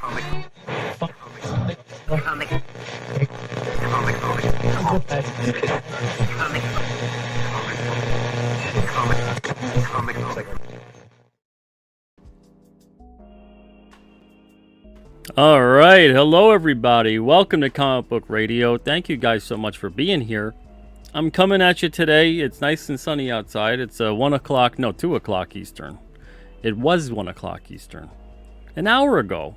All right, hello everybody. Welcome to Comic Book Radio. Thank you guys so much for being here. I'm coming at you today. It's nice and sunny outside. It's 2 o'clock Eastern. It was 1 o'clock Eastern. An hour ago.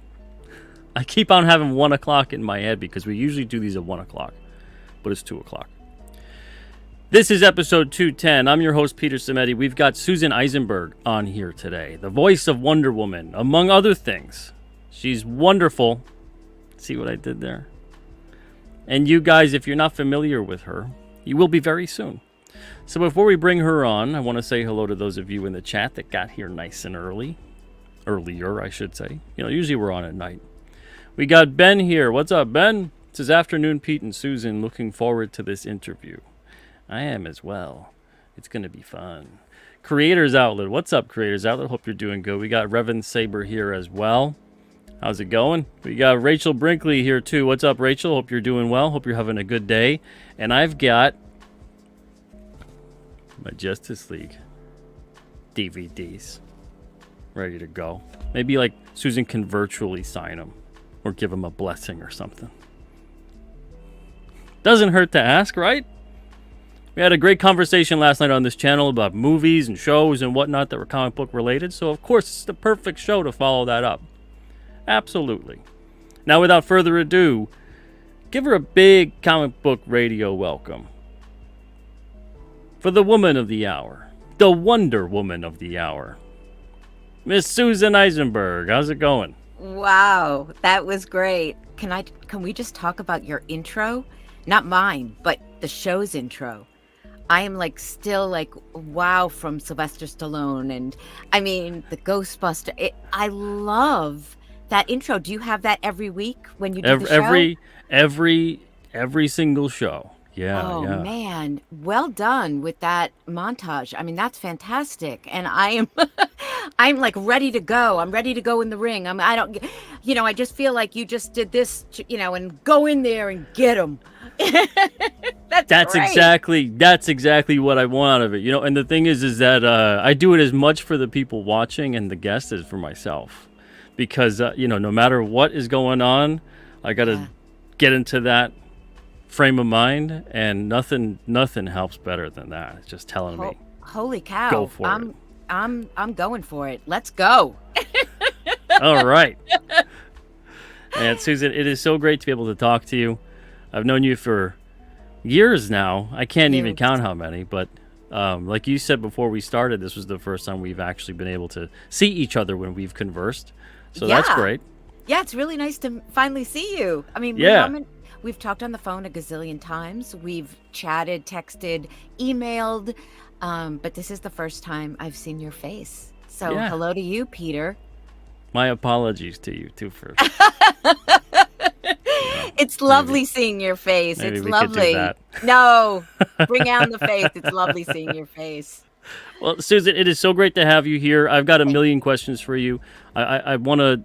I keep on having 1 o'clock in my head because we usually do these at 1 o'clock. But it's 2 o'clock. This is episode 210. I'm your host, Peter Samedi. We've got Susan Eisenberg on here today. The voice of Wonder Woman, among other things. She's wonderful. See what I did there? And you guys, if you're not familiar with her, you will be very soon. So before we bring her on, I want to say hello to those of you in the chat that got here nice and early. Earlier, I should say. You know, usually we're on at night. We got Ben here. What's up, Ben? It says, afternoon, Pete and Susan. Looking forward to this interview. I am as well. It's going to be fun. Creators Outlet. What's up, Creators Outlet? Hope you're doing good. We got Revan Saber here as well. How's it going? We got Rachel Brinkley here too. What's up, Rachel? Hope you're doing well. Hope you're having a good day. And I've got my Justice League DVDs ready to go. Maybe like Susan can virtually sign them or give them a blessing or something. Doesn't hurt to ask, right? We had a great conversation last night on this channel about movies and shows and whatnot that were comic book related. So of course it's the perfect show to follow that up. Absolutely. Now, without further ado, give her a big Comic Book Radio welcome. For the woman of the hour, the Wonder Woman of the hour, Miss Susan Eisenberg. How's it going? Wow, that was great. Can we just talk about your intro? Not mine, but the show's intro. I am still wow from Sylvester Stallone, and I mean the Ghostbuster. I love that intro. Do you have that every week when you do the show? Every single show. Yeah. Oh man, well done with that montage. I mean, that's fantastic, and I'm ready to go. I'm ready to go in the ring. I just feel like you just did this, and go in there and get them. That's great. That's exactly what I want out of it. And the thing is that I do it as much for the people watching and the guests as for myself. Because, no matter what is going on, I got to get into that frame of mind, and nothing helps better than that. It's just telling me, holy cow, go for it. I'm going for it. Let's go. All right. And Susan, it is so great to be able to talk to you. I've known you for years now. I can't even count how many, but like you said before we started, this was the first time we've actually been able to see each other when we've conversed. So that's great. Yeah, it's really nice to finally see you. I mean, we've talked on the phone a gazillion times. We've chatted, texted, emailed, but this is the first time I've seen your face. So hello to you, Peter. My apologies to you, too, for... It's lovely seeing your face. Maybe it's we lovely. could do that. No, bring out the face. It's lovely seeing your face. Well, Susan, it is so great to have you here. I've got a million questions for you. I want to,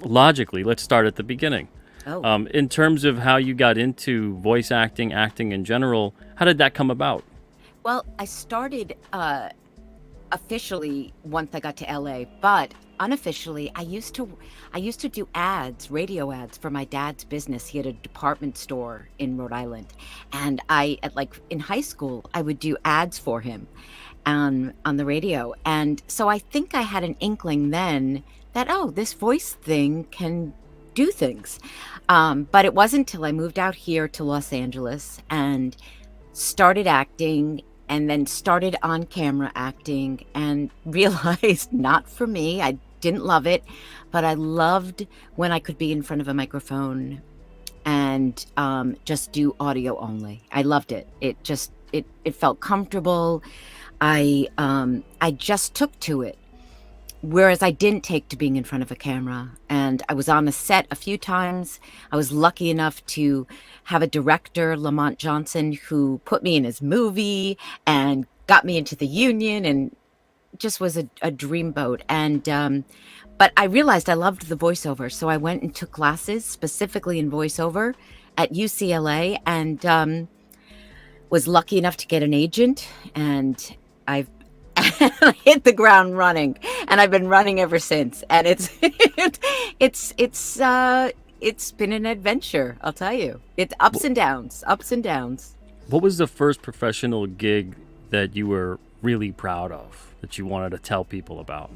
logically, let's start at the beginning. In terms of how you got into voice acting in general, how did that come about? Well, I started officially once I got to LA, but unofficially, I used to do ads, radio ads for my dad's business. He had a department store in Rhode Island, and in high school, I would do ads for him on the radio. And so I think I had an inkling then that, this voice thing can do things. But it wasn't until I moved out here to Los Angeles and started acting, and then started on camera acting, and realized not for me. I didn't love it, but I loved when I could be in front of a microphone and just do audio only. I loved it. It felt comfortable. I just took to it. Whereas I didn't take to being in front of a camera. And I was on the set a few times. I was lucky enough to have a director, Lamont Johnson, who put me in his movie and got me into the union and just was a dreamboat. And but I realized I loved the voiceover, so I went and took classes specifically in voiceover at UCLA, and was lucky enough to get an agent, and I've hit the ground running, and I've been running ever since. And it's been an adventure, I'll tell you. It's ups and downs, ups and downs. What was the first professional gig that you were really proud of, that you wanted to tell people about?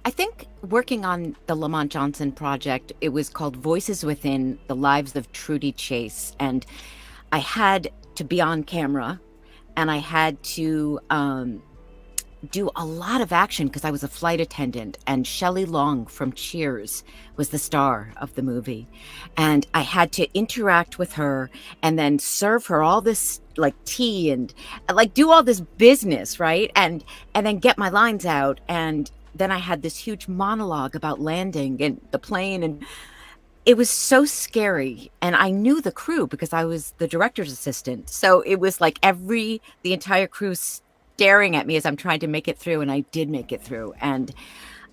I think working on the Lamont Johnson project, it was called Voices Within: The Lives of Trudy Chase. And I had to be on camera, and I had to do a lot of action because I was a flight attendant, and Shelley Long from Cheers was the star of the movie. And I had to interact with her and then serve her all this like tea and like do all this business, right? And then get my lines out. And then I had this huge monologue about landing and the plane, and it was so scary. And I knew the crew because I was the director's assistant. So it was like the entire crew staring at me as I'm trying to make it through. And I did make it through. And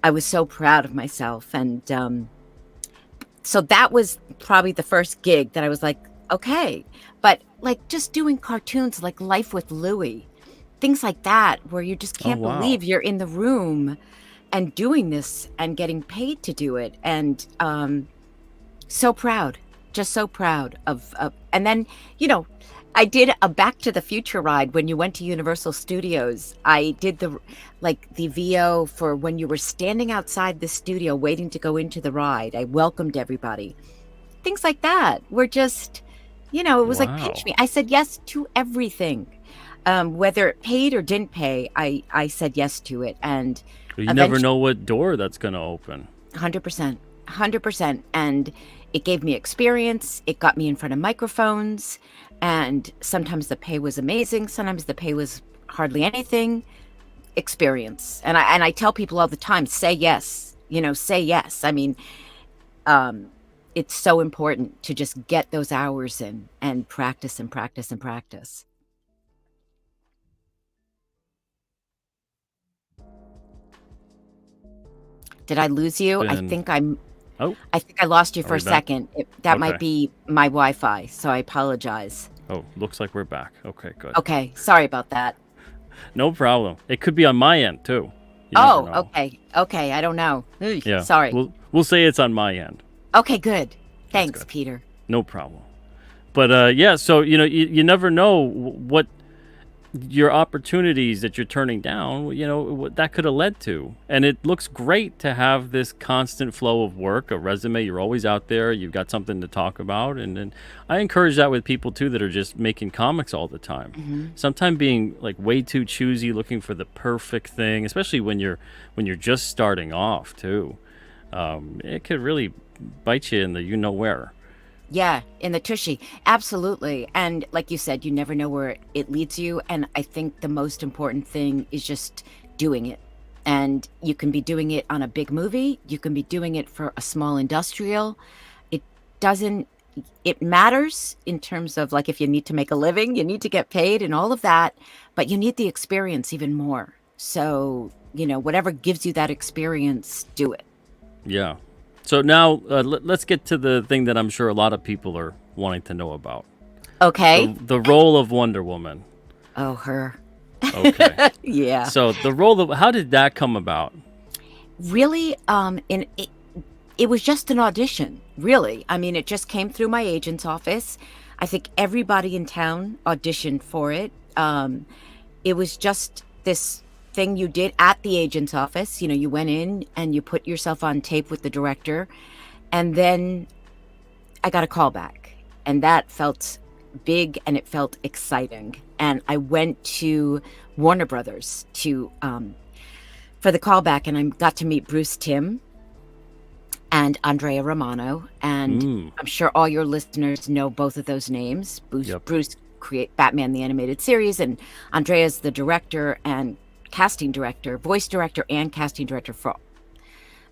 I was so proud of myself. And so that was probably the first gig that I was like, okay. But like just doing cartoons like Life with Louie, things like that, where you just can't believe you're in the room and doing this and getting paid to do it. And so proud, just so proud of and then, I did a Back to the Future ride when you went to Universal Studios. I did the VO for when you were standing outside the studio waiting to go into the ride. I welcomed everybody. Things like that were just, it was like pinch me. I said yes to everything. Whether it paid or didn't pay, I said yes to it. And you never know what door that's going to open. 100%. And it gave me experience. It got me in front of microphones. And sometimes the pay was amazing. Sometimes the pay was hardly anything. Experience. And I tell people all the time, say yes. Say yes. I mean, it's so important to just get those hours in and practice and practice and practice. Did I lose you? I think I lost you for a second. That might be my Wi-Fi, so I apologize. Oh, looks like we're back. Okay, good. Okay, sorry about that. No problem. It could be on my end too. Okay. I don't know. Yeah. Sorry. We'll say it's on my end. Okay, good. Thanks, good. Peter. No problem. But yeah, so you never know what your opportunities that you're turning down, what that could have led to. And it looks great to have this constant flow of work, a resume. You're always out there. You've got something to talk about. And I encourage that with people too that are just making comics all the time. Mm-hmm. Sometimes being like way too choosy, looking for the perfect thing, especially when you're just starting off too. It could really bite you in the where. Yeah, in the tushy. Absolutely. And like you said, you never know where it leads you. And I think the most important thing is just doing it. And you can be doing it on a big movie. You can be doing it for a small industrial. It matters in terms of like if you need to make a living, you need to get paid and all of that, but you need the experience even more. So, whatever gives you that experience, do it. Yeah. So now let's get to the thing that I'm sure a lot of people are wanting to know about. Okay. The role of Wonder Woman. Oh, her. Okay. Yeah. So the role of, how did that come about? Really, it was just an audition, really. I mean, it just came through my agent's office. I think everybody in town auditioned for it. It was just this thing you did at the agent's office. You went in and you put yourself on tape with the director, and then I got a call back, and that felt big and it felt exciting. And I went to Warner Brothers for the callback, and I got to meet Bruce Timm and Andrea Romano, and I'm sure all your listeners know both of those names. Bruce create Batman the Animated Series, and Andrea's the director and casting director, voice director and casting director for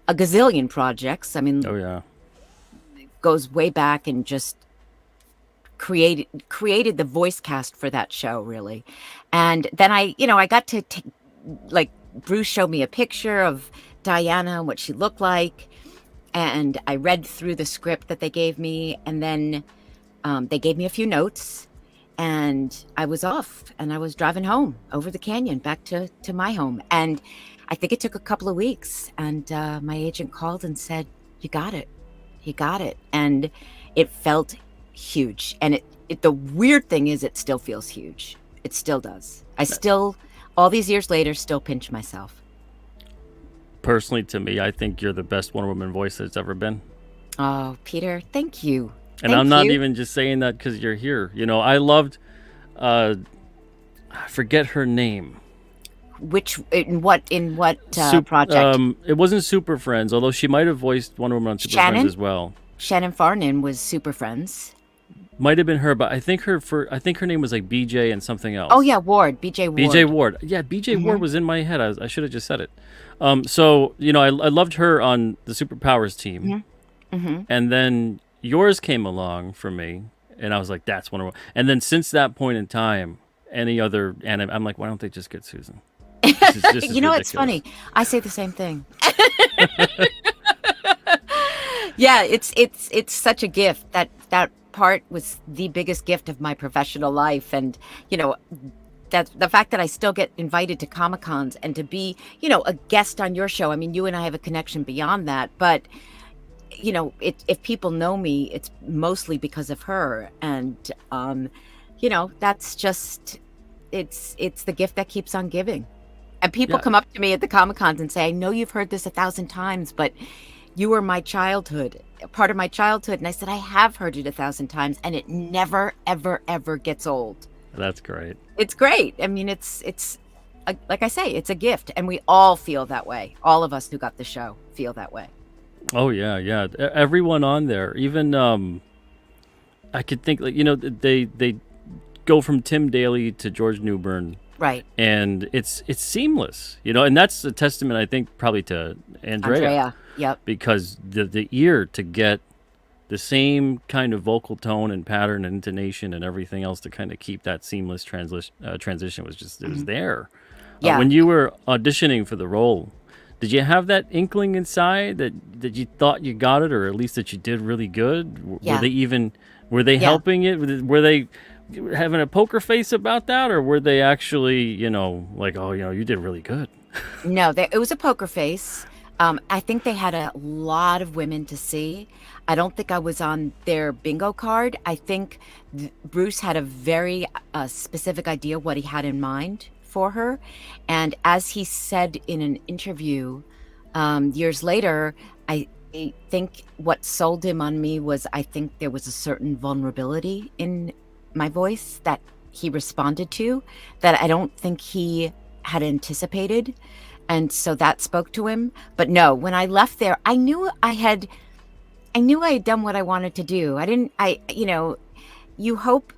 a gazillion projects. I mean, it goes way back and just created the voice cast for that show, really. And then I got to Bruce showed me a picture of Diana and what she looked like, and I read through the script that they gave me, and then they gave me a few notes, and I was off, and I was driving home over the canyon back to my home. And I think it took a couple of weeks, and my agent called and said, "You got it. You got it." And it felt huge. And the weird thing is, it still feels huge. It still does. I still, all these years later, still pinch myself. Personally, to me, I think you're the best Wonder Woman voice that's ever been. Oh, Peter, thank you. And I'm not even just saying that because you're here. You know, I loved, I forget her name. In what project? It wasn't Super Friends, although she might have voiced Wonder Woman on Super Friends as well. Shannon Farnan was Super Friends. Might have been her, but I think her name was like BJ and something else. Oh yeah, Ward, BJ Ward. BJ Ward. Yeah, BJ Ward was in my head. I should have just said it. So you know, I loved her on the Superpowers team, and then yours came along for me, and I was like, that's Wonder Woman. And then since that point in time, any other anime, I'm like, why don't they just get Susan? This is you know, ridiculous. It's funny. I say the same thing. Yeah, it's such a gift. That part was the biggest gift of my professional life. And you know, that the fact that I still get invited to Comic-Cons and to be, you know, a guest on your show. I mean, you and I have a connection beyond that, but you know, if people know me, it's mostly because of her. And you know, that's just, it's the gift that keeps on giving. And people come up to me at the Comic-Cons and say, I know you've heard this 1,000 times, but you were my childhood, part of my childhood. And I said, I have heard it 1,000 times, and it never, ever, ever gets old. That's great. It's great. I mean, it's like I say, it's a gift, and we all feel that way. All of us who got the show feel that way. Oh yeah. Everyone on there, even I could think, like, you know, they go from Tim Daly to George Newbern. Right. And it's seamless, you know, and that's a testament, I think, probably to Andrea. Yep. Because the ear to get the same kind of vocal tone and pattern and intonation and everything else to kind of keep that seamless transition was just, it was there. Yeah. When you were auditioning for the role, did you have that inkling inside that you thought you got it, or at least that you did really good? Yeah. Were they helping it? Were they having a poker face about that, or were they actually, you know, like, oh, you know, you did really good? No, it was a poker face. I think they had a lot of women to see. I don't think I was on their bingo card. I think Bruce had a very specific idea what he had in mind for her. And as he said in an interview years later, I think what sold him on me was, I think there was a certain vulnerability in my voice that he responded to that I don't think he had anticipated. And so that spoke to him. But no, when I left there, I knew I had done what I wanted to do. You know, you hope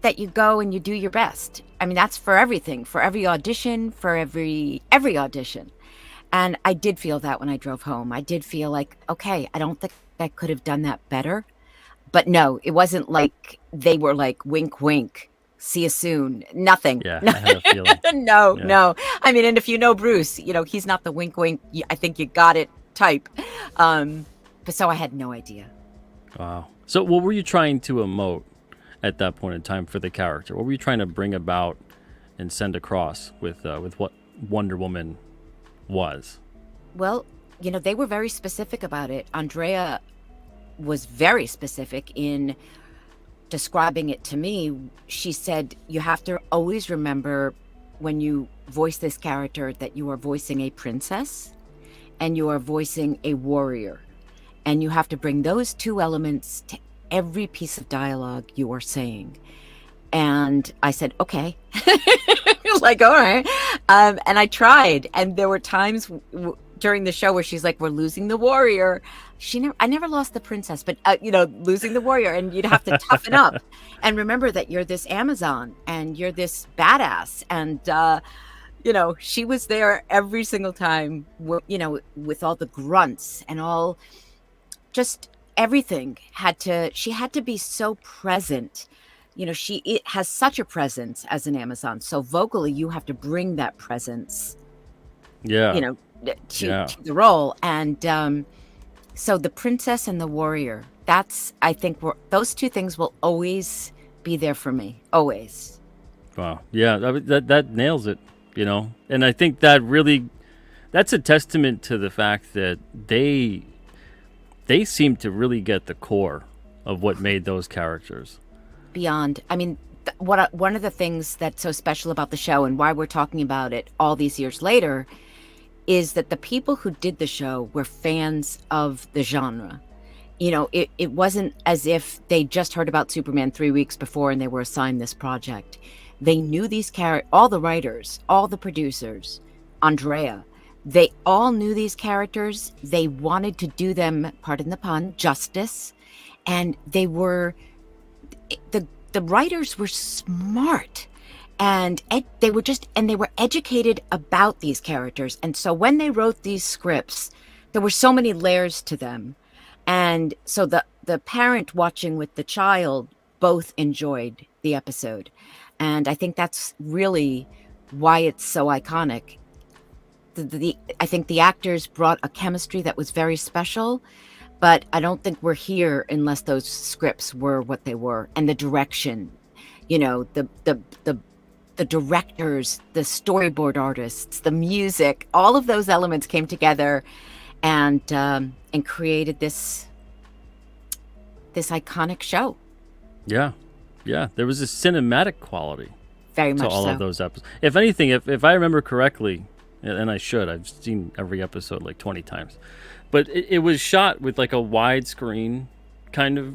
that you go and you do your best. I mean, that's for everything, for every audition, for every audition. And I did feel that when I drove home. I did feel like, okay, I don't think I could have done that better. But no, it wasn't like they were like, wink, wink, see you soon. Nothing. Yeah, I had a feeling. No. I mean, and if you know Bruce, you know, he's not the wink, wink, I think you got it type. But so I had no idea. Wow. So what were you trying to emote at that point in time for the character? What were you trying to bring about and send across with what Wonder Woman was? Well, you know, they were very specific about it. Andrea was very specific in describing it to me. She said, you have to always remember when you voice this character that you are voicing a princess and you are voicing a warrior. And you have to bring those two elements to every piece of dialogue you are saying. And I said, okay. Like, all right. And I tried. And there were times during the show where she's like, we're losing the warrior. I never lost the princess, but, you know, losing the warrior. And you'd have to toughen up and remember that you're this Amazon and you're this badass. And, you know, she was there every single time, you know, with all the grunts and all, just everything she had to be so present. You know, it has such a presence as an Amazon. So vocally, you have to bring that presence you Yeah. know, Yeah. to the role. And so the princess and the warrior, I think those two things will always be there for me. Always. Wow. Yeah. That nails it. And I think that's a testament to the fact that they seem to really get the core of what made those characters. Beyond. I mean, one of the things that's so special about the show and why we're talking about it all these years later is that the people who did the show were fans of the genre. It wasn't as if they just heard about Superman 3 weeks before and they were assigned this project. They knew these characters, all the writers, all the producers, Andrea. They all knew these characters. They wanted to do them, pardon the pun, justice. And the writers were smart, and they were educated about these characters. And so when they wrote these scripts, there were so many layers to them. And so the parent watching with the child both enjoyed the episode. And I think that's really why it's so iconic. I think the actors brought a chemistry that was very special, but I don't think we're here unless those scripts were what they were. And the direction, the directors, the storyboard artists, the music, all of those elements came together and created this iconic show. Yeah. Yeah. There was a cinematic quality Very to much all so. of those episodes. If anything, if I remember correctly, and I should, I've seen every episode like 20 times, but it was shot with like a widescreen kind of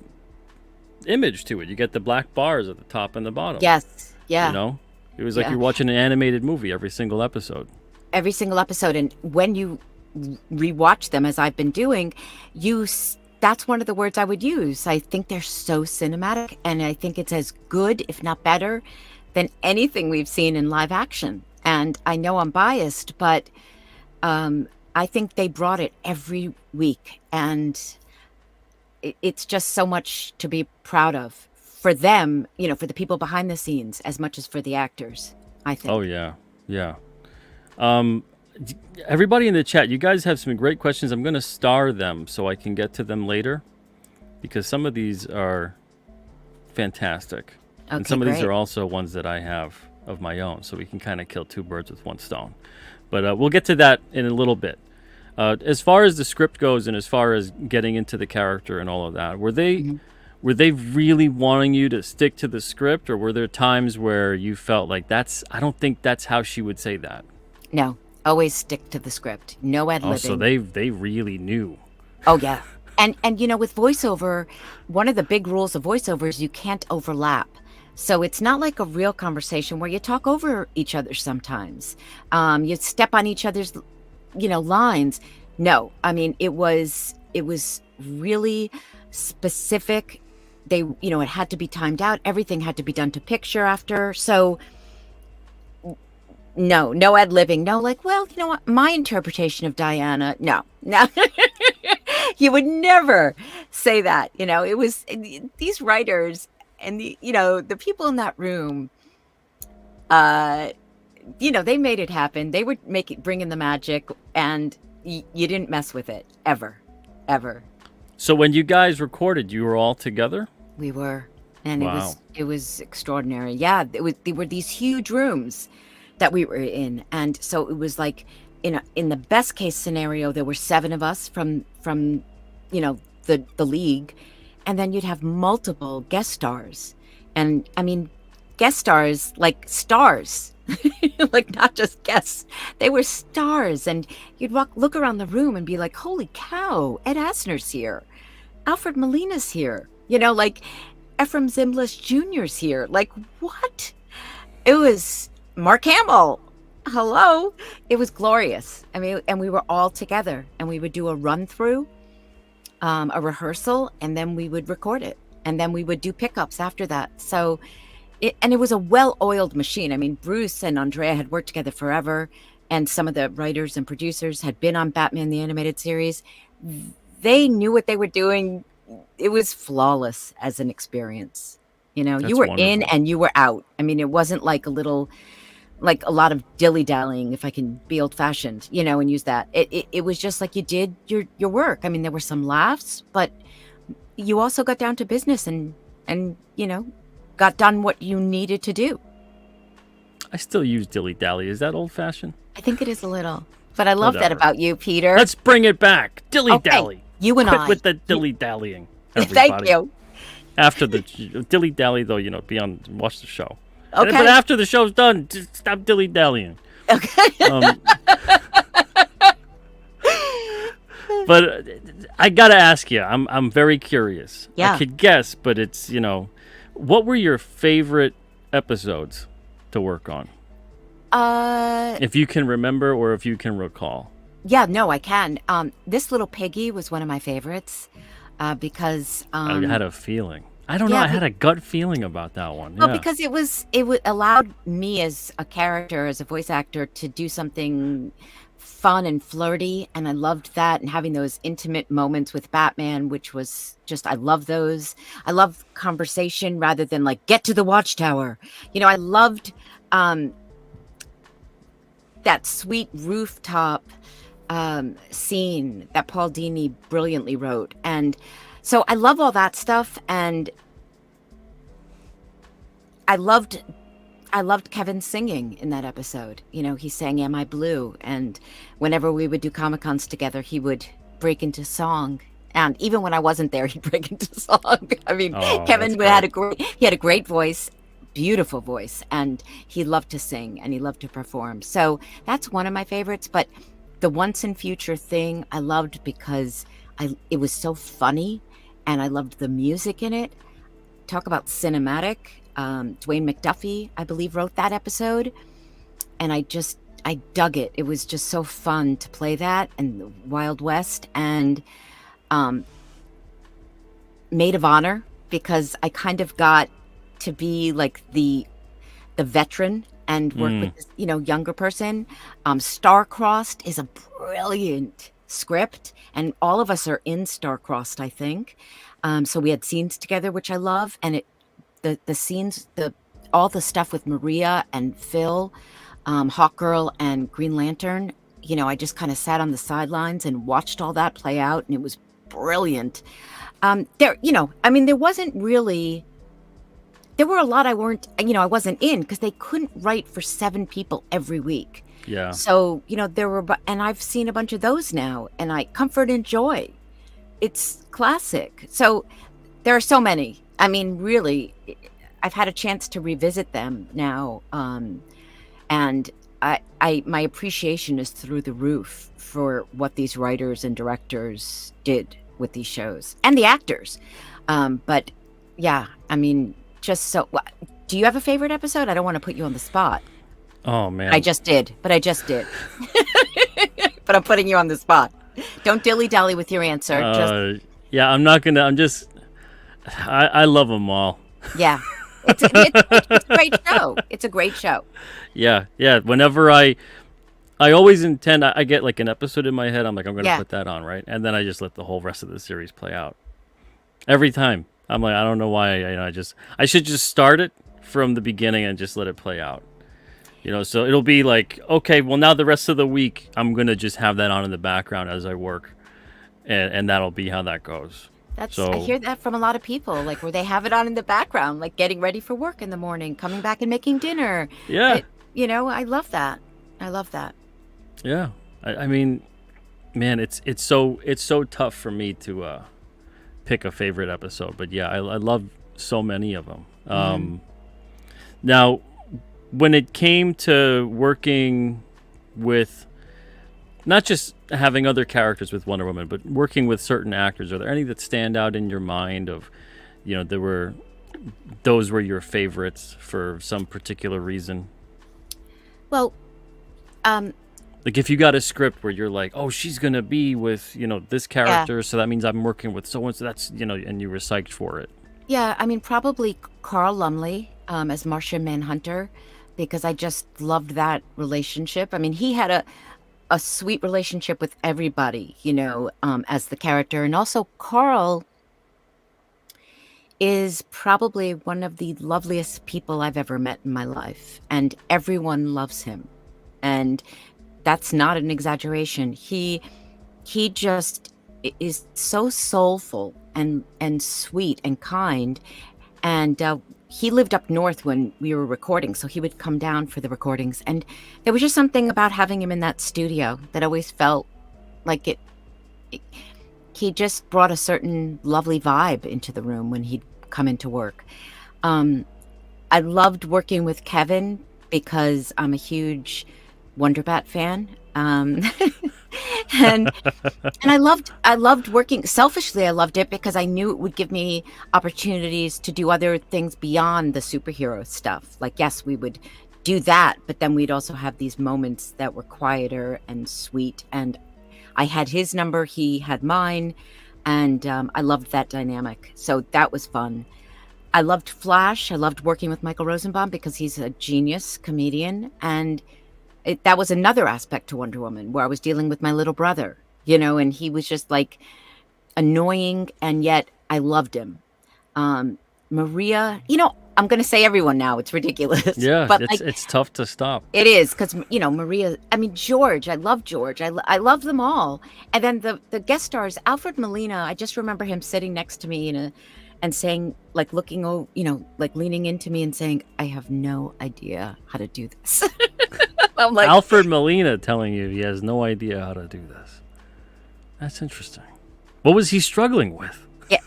image to it. You get the black bars at the top and the bottom. Yes. Yeah. It was like Yeah. you're watching an animated movie every single episode. Every single episode. And when you rewatch them, as I've been doing, that's one of the words I would use. I think they're so cinematic, and I think it's as good, if not better, than anything we've seen in live action. And I know I'm biased, but I think they brought it every week, and it's just so much to be proud of for them, for the people behind the scenes as much as for the actors, I think. Oh yeah. Yeah. Everybody in the chat, you guys have some great questions. I'm going to star them so I can get to them later, because some of these are fantastic. Okay, And some of these great. are also ones that I have of my own, so we can kind of kill two birds with one stone. But we'll get to that in a little bit. As far as the script goes, and as far as getting into the character and all of that, were they really wanting you to stick to the script, or were there times where you felt like I don't think that's how she would say that? No, always stick to the script. No ad-libbing. Oh, so they really knew. Oh, yeah. And with voiceover, one of the big rules of voiceover is you can't overlap. So it's not like a real conversation where you talk over each other sometimes. You step on each other's, lines. No, I mean, it was really specific. It had to be timed out. Everything had to be done to picture after. So no ad-libbing. No, like, well, you know what? My interpretation of Diana, no. You would never say that. It was these writers and the people in that room, they made it happen. They would bring in the magic, and you didn't mess with it ever. So when you guys recorded, you were all together? We were, and Wow. it was extraordinary. Yeah, they were these huge rooms that we were in, and so it was like in the best case scenario, there were 7 of us from the league, and then you'd have multiple guest stars, and I mean guest stars like stars. Like not just guests, they were stars, and you'd look around the room and be like, holy cow, Ed Asner's here, Alfred Molina's here, like Ephraim Zimbalist Jr.'s here. Like, what? It was Mark Hamill. Hello. It was glorious. I mean, and we were all together, and we would do a run through, a rehearsal, and then we would record it, and then we would do pickups after that. So it was a well-oiled machine. I mean, Bruce and Andrea had worked together forever, and some of the writers and producers had been on Batman the Animated Series. They knew what they were doing. It was flawless as an experience. You That's were in wonderful. and you were out. I mean, it wasn't like a little like a lot of dilly-dallying, if I can be old-fashioned, and use that. It was just like you did your work. I mean, there were some laughs, but you also got down to business and got done what you needed to do. I still use dilly-dally. Is that old-fashioned? I think it is a little, but I love that about you, Peter. Let's bring it back. Dilly-dally. Okay, you and Quit I. with the dilly-dallying, everybody. Thank you. After the dilly-dally, though, watch the show. Okay. But after the show's done, just stop dilly-dallying. Okay. But I gotta ask you, I'm very curious. Yeah. I could guess, but it's, what were your favorite episodes to work on? If you can remember or if you can recall. Yeah, no, I can. This Little Piggy was one of my favorites because I had a feeling. I don't know. I had a gut feeling about that one. Well, because it allowed me as a character, as a voice actor, to do something fun and flirty, and I loved that, and having those intimate moments with Batman, which was just, I love those. I love conversation rather than like get to the watchtower. I loved that sweet rooftop scene that Paul Dini brilliantly wrote, and so I love all that stuff, and I loved Kevin singing in that episode. He sang "Am I Blue?" and whenever we would do Comic-Cons together, he would break into song. And even when I wasn't there, he'd break into song. I mean, Kevin had a great voice, beautiful voice, and he loved to sing and he loved to perform. So that's one of my favorites. But the Once and Future thing I loved because it was so funny, and I loved the music in it. Talk about cinematic. Dwayne McDuffie, I believe, wrote that episode, and I dug it. It was just so fun to play that, and the Wild West, and Maid of Honor, because I kind of got to be like the veteran and work with this, younger person. Star-Crossed is a brilliant script, and all of us are in Star-Crossed, I think. So we had scenes together, which I love, and the scenes, all the stuff with Maria and Phil, Hawkgirl and Green Lantern, I just kind of sat on the sidelines and watched all that play out, and it was brilliant. There wasn't really, there were a lot I wasn't in because they couldn't write for 7 people every week. Yeah. So, there were, and I've seen a bunch of those now, and Comfort and Joy, it's classic. So there are so many. I mean, really, I've had a chance to revisit them now, and my appreciation is through the roof for what these writers and directors did with these shows and the actors. But yeah, I mean, just so. Do you have a favorite episode? I don't want to put you on the spot. Oh man, I just did. But I'm putting you on the spot. Don't dilly-dally with your answer. Yeah, I'm not gonna. I love them all. Yeah. It's a great show. It's a great show. Yeah. Whenever I always intend, I get like an episode in my head. I'm like, I'm going to put that on, right? And then I just let the whole rest of the series play out. Every time. I'm like, I don't know why. I should just start it from the beginning and just let it play out. So it'll be like, okay, well now the rest of the week, I'm going to just have that on in the background as I work. And that'll be how that goes. I hear that from a lot of people, like where they have it on in the background, like getting ready for work in the morning, coming back and making dinner. Yeah. I love that. Yeah. I mean, man, it's so tough for me to pick a favorite episode, but yeah, I love so many of them. Now, when it came to working with not just having other characters with Wonder Woman, but working with certain actors, are there any that stand out in your mind of, those were your favorites for some particular reason? Well, like if you got a script where you're like, oh, she's going to be with, this character, so that means I'm working with so that's, and you were psyched for it. Yeah, I mean, probably Carl Lumley as Martian Manhunter, because I just loved that relationship. I mean, he had a sweet relationship with everybody, as the character. And also Carl is probably one of the loveliest people I've ever met in my life, and everyone loves him. And that's not an exaggeration. He just is so soulful and sweet and kind. And he lived up north when we were recording, so he would come down for the recordings. And there was just something about having him in that studio that always felt like it he just brought a certain lovely vibe into the room when he'd come into work. Um, I loved working with Kevin because I'm a huge Wonderbat fan. And I loved working selfishly. I loved it because I knew it would give me opportunities to do other things beyond the superhero stuff. Like, yes, we would do that, but then we'd also have these moments that were quieter and sweet. And I had his number, he had mine, and I loved that dynamic. So that was fun. I loved Flash. I loved working with Michael Rosenbaum because he's a genius comedian. And that was another aspect to Wonder Woman where I was dealing with my little brother, and he was just like annoying, and yet I loved him. Maria, I'm going to say everyone now. It's ridiculous. Yeah, but it's tough to stop. It is because, Maria, I mean, George, I love George. I love them all. And then the guest stars, Alfred Molina, I just remember him sitting next to me and saying, like looking over, like leaning into me and saying, I have no idea how to do this. I'm like, Alfred Molina telling you he has no idea how to do this. That's interesting. What was he struggling with? Yeah,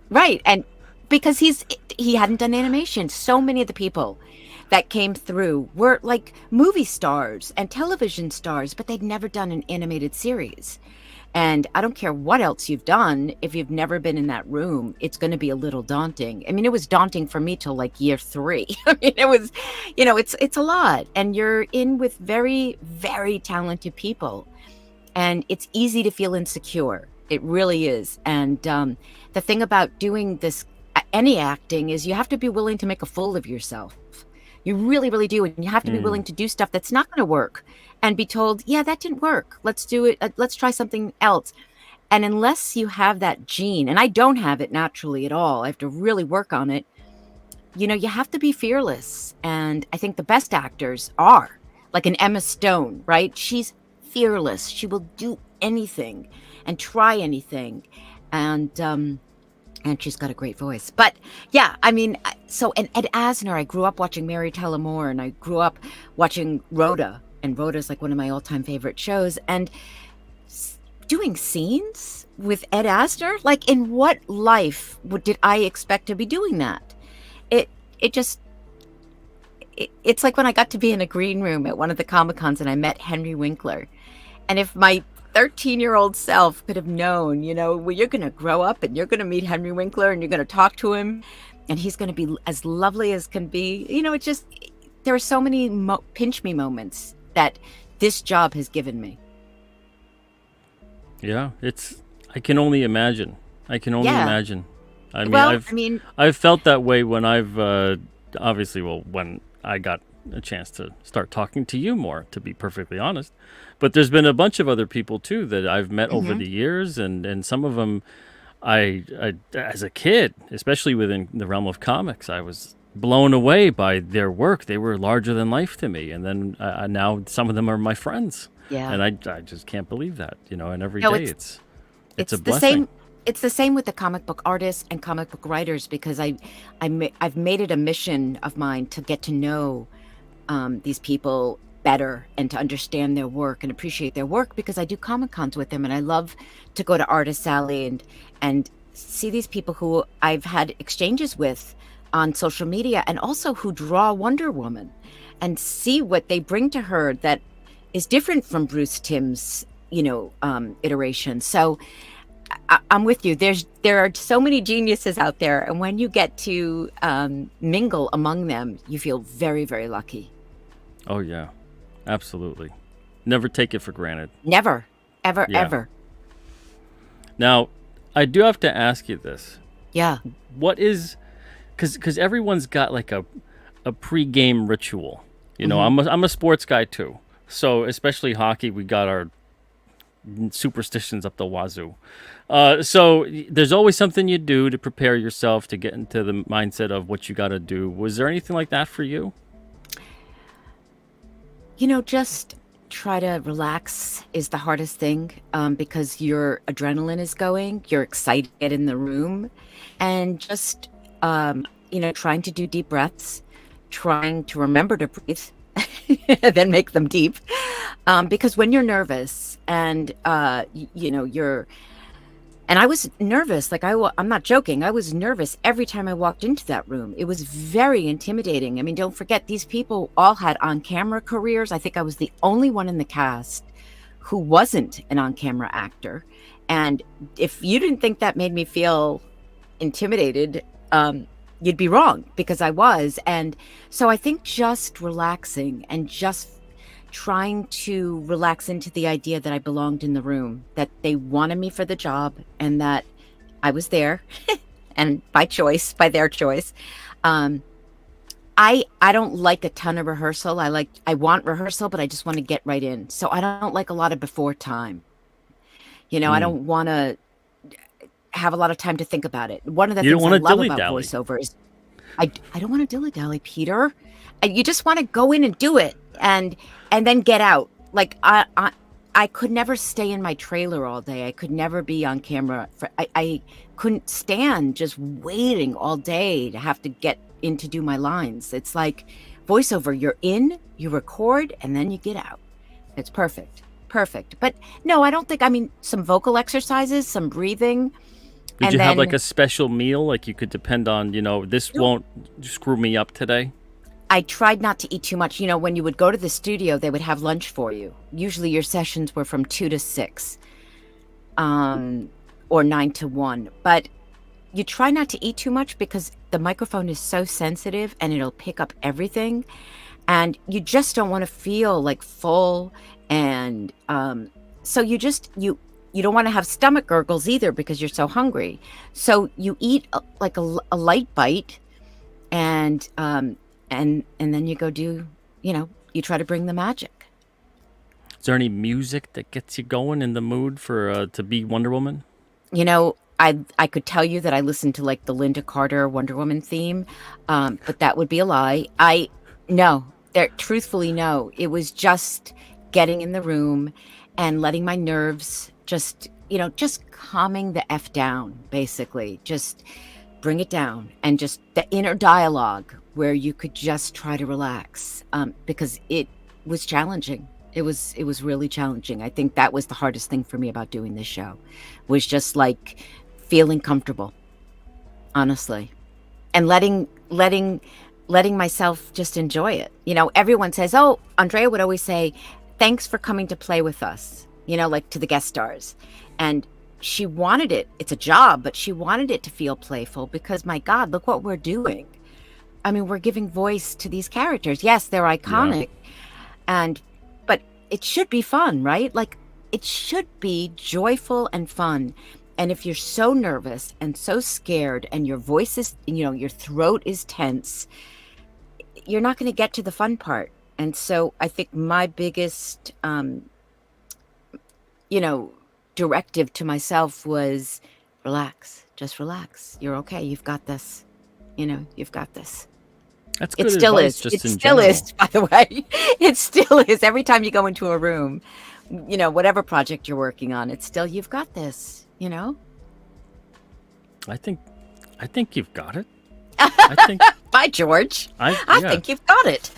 right. And because he hadn't done animation. So many of the people that came through were like movie stars and television stars, but they'd never done an animated series. And I don't care what else you've done, if you've never been in that room, it's going to be a little daunting. I mean, it was daunting for me till like year 3. I mean, it was, it's a lot. And you're in with very, very talented people. And it's easy to feel insecure. It really is. And the thing about doing this, any acting, is you have to be willing to make a fool of yourself. You really, really do. And you have to be willing to do stuff that's not going to work and be told, yeah, that didn't work. Let's do it. Let's try something else. And unless you have that gene, and I don't have it naturally at all, I have to really work on it. You have to be fearless. And I think the best actors are like an Emma Stone, right? She's fearless. She will do anything and try anything. And she's got a great voice. But yeah, I mean, so, and Ed Asner, I grew up watching Mary Tyler Moore, and I grew up watching Rhoda, and Rhoda's like one of my all-time favorite shows. And doing scenes with Ed Asner, like in what life did I expect to be doing that? It's like when I got to be in a green room at one of the Comic-Cons and I met Henry Winkler. And if my 13-year-old self could have known, well, you're going to grow up and you're going to meet Henry Winkler and you're going to talk to him and he's going to be as lovely as can be. It's just, there are so many pinch me moments that this job has given me. Yeah, I can only imagine. I mean, I've felt that way when I've obviously, when I got a chance to start talking to you more, to be perfectly honest. But there's been a bunch of other people too that I've met over the years, and some of them I as a kid, especially within the realm of comics, I was blown away by their work. They were larger than life to me, and then now some of them are my friends. Yeah, and I just can't believe that. And every day it's a blessing. Same. It's the same with the comic book artists and comic book writers, because I've made it a mission of mine to get to know these people better and to understand their work and appreciate their work, because I do Comic Cons with them, and I love to go to Artist Alley and see these people who I've had exchanges with on social media, and also who draw Wonder Woman, and see what they bring to her that is different from Bruce Timm's iteration. So I'm with you. There are so many geniuses out there, and when you get to mingle among them, you feel very, very lucky. Oh yeah, absolutely. Never take it for granted. Never, ever, ever. Now, I do have to ask you this. Yeah. What is, because everyone's got like a pre-game ritual. I'm a sports guy too. So especially hockey, we got our superstitions up the wazoo. So there's always something you do to prepare yourself to get into the mindset of what you got to do. Was there anything like that for you? Just try to relax is the hardest thing, because your adrenaline is going, you're excited to get in the room, and just, trying to do deep breaths, trying to remember to breathe, then make them deep. Because when you're nervous and, and I was nervous, like I'm not joking. I was nervous every time I walked into that room. It was very intimidating. I mean, don't forget, these people all had on-camera careers. I think I was the only one in the cast who wasn't an on-camera actor. And if you didn't think that made me feel intimidated, you'd be wrong, because I was. And so I think just relaxing and just trying to relax into the idea that I belonged in the room, that they wanted me for the job, and that I was there and by choice, by their choice. I don't like a ton of rehearsal. I want rehearsal, but I just want to get right in. So I don't like a lot of before time. I don't want to have a lot of time to think about it. One of the things I love about voiceover is I don't want to dilly-dally, Peter. You just want to go in and do it and then get out. Like I could never stay in my trailer all day. I could never be on camera. I couldn't stand just waiting all day to have to get in to do my lines. It's like voiceover. You're in, you record, and then you get out. It's perfect. But no, I don't think, some vocal exercises, some breathing. Did you have like a special meal? Like you could depend on, this won't screw me up today? I tried not to eat too much. When you would go to the studio, they would have lunch for you. Usually your sessions were from 2 to 6, or 9 to 1. But you try not to eat too much, because the microphone is so sensitive and it'll pick up everything. And you just don't want to feel like full. And so you don't want to have stomach gurgles either, because you're so hungry. So you eat like a light bite, and then you go do, you try to bring the magic. Is there any music that gets you going in the mood for to be Wonder Woman? I could tell you that I listened to like the Linda Carter Wonder Woman theme, but that would be a lie. Truthfully, no. It was just getting in the room and letting my nerves just calming the F down, basically. Just bring it down, and just the inner dialogue where you could just try to relax, because it was challenging. It was really challenging. I think that was the hardest thing for me about doing this show, was just like feeling comfortable, honestly, and letting myself just enjoy it. Everyone says, oh, Andrea would always say, thanks for coming to play with us, like to the guest stars. And she wanted it. It's a job, but she wanted it to feel playful, because my God, look what we're doing. We're giving voice to these characters. Yes, they're iconic, but it should be fun, right? Like, it should be joyful and fun. And if you're so nervous and so scared, and your voice is, your throat is tense, you're not going to get to the fun part. And so I think my biggest, directive to myself was relax, just relax. You're okay. You've got this. You've got this. That's good. It still advice, is. It still is, by the way. It still is. Every time you go into a room, whatever project you're working on, it's still, you've got this, I think you've got it. I think By George. I think you've got it.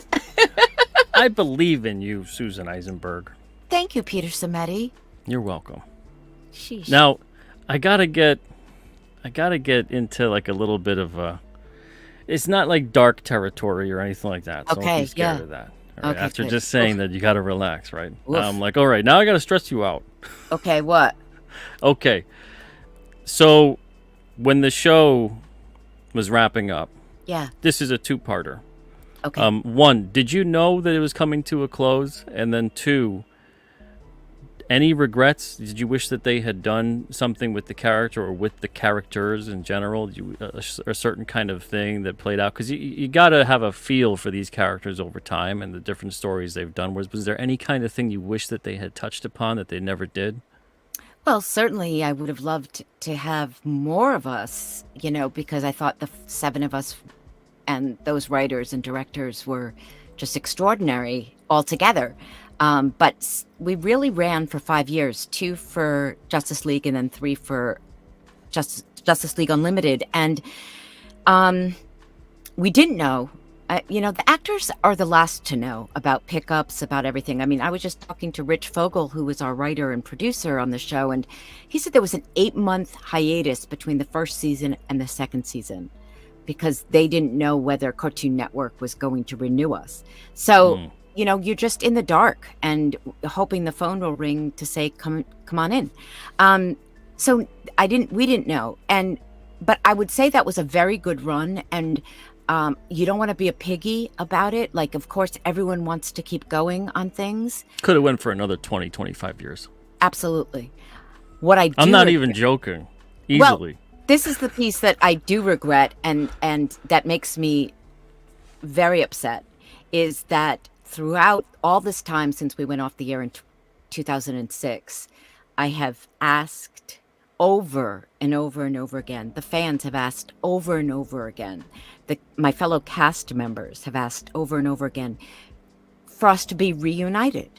I believe in you, Susan Eisenberg. Thank you, Peter Sametti. You're welcome. Sheesh. Now, I gotta get into like a little bit of a. It's not like dark territory or anything like that. So Okay, don't be scared yeah. of that. All right? Okay, After good. just saying that, you gotta relax, right? Oof. I'm like, all right, now I gotta stress you out. Okay, what? Okay, so when the show was wrapping up, Yeah. this is a two-parter. Okay. One, did you know that it was coming to a close? And then two, any regrets? Did you wish that they had done something with the character or with the characters in general? A certain kind of thing that played out? Because you got to have a feel for these characters over time and the different stories they've done. Was there any kind of thing you wish that they had touched upon that they never did? Well, certainly I would have loved to have more of us, because I thought the seven of us and those writers and directors were just extraordinary altogether. But we really ran for 5 years, two for Justice League and then three for Justice League Unlimited. And we didn't know. The actors are the last to know about pickups, about everything. I mean, I was just talking to Rich Fogel, who was our writer and producer on the show, and he said there was an 8-month hiatus between the first season and the second season because they didn't know whether Cartoon Network was going to renew us. So, you're just in the dark and hoping the phone will ring to say, come on in. So we didn't know. But I would say that was a very good run. And you don't want to be a piggy about it. Like, of course, everyone wants to keep going on things. Could have went for another 20, 25 years. Absolutely. I'm not even joking. Easily. Well, this is the piece that I do regret and that makes me very upset, is that throughout all this time since we went off the air in 2006, I have asked over and over and over again. The fans have asked over and over again. My fellow cast members have asked over and over again for us to be reunited,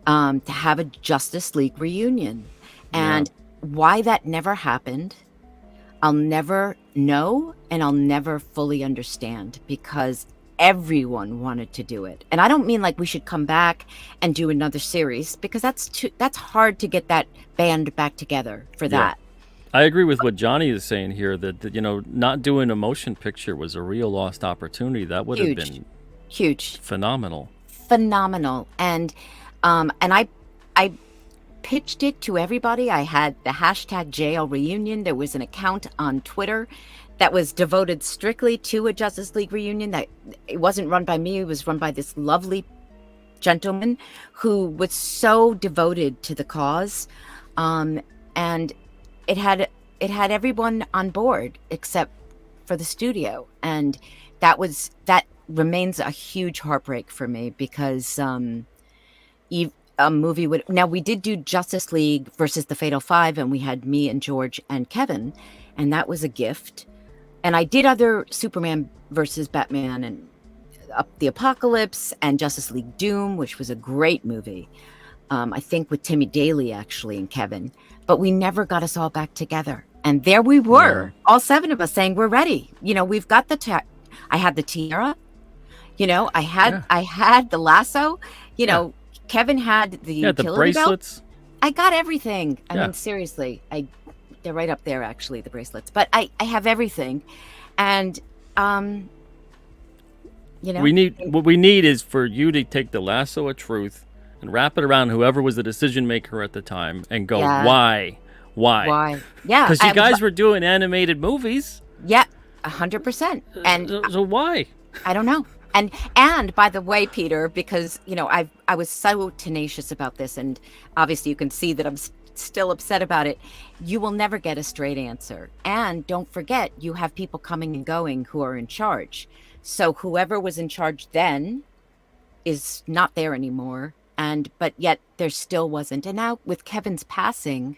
to have a Justice League reunion. And why that never happened, I'll never know and I'll never fully understand, because everyone wanted to do it. And I don't mean like we should come back and do another series, because that's hard to get that band back together for that. I agree with what Johnny is saying here, that not doing a motion picture was a real lost opportunity. That would have been huge, phenomenal. And I pitched it to everybody. I had the hashtag JL reunion. There was an account on Twitter that was devoted strictly to a Justice League reunion. That it wasn't run by me. It was run by this lovely gentleman who was so devoted to the cause. And it had everyone on board except for the studio. And that remains a huge heartbreak for me, because a movie would... Now, we did do Justice League versus the Fatal Five, and we had me and George and Kevin, and that was a gift. And I did other Superman versus Batman and The Apocalypse and Justice League Doom, which was a great movie. I think with Timmy Daly, actually, and Kevin. But we never got us all back together. And there we were, all seven of us, saying, we're ready. We've got I had the tiara. I had the lasso. Kevin had the utility the bracelets. Belt. I got everything. I mean, seriously, they're right up there, actually, the bracelets. But I have everything. And, what we need is for you to take the lasso of truth and wrap it around whoever was the decision maker at the time and go, why? Yeah. Because you guys were doing animated movies. Yeah, 100%. And so why? I don't know. And by the way, Peter, because, I was so tenacious about this, and obviously you can see that I'm still upset about it. You will never get a straight answer. And don't forget, you have people coming and going who are in charge. So whoever was in charge then is not there anymore. But yet there still wasn't. And now with Kevin's passing,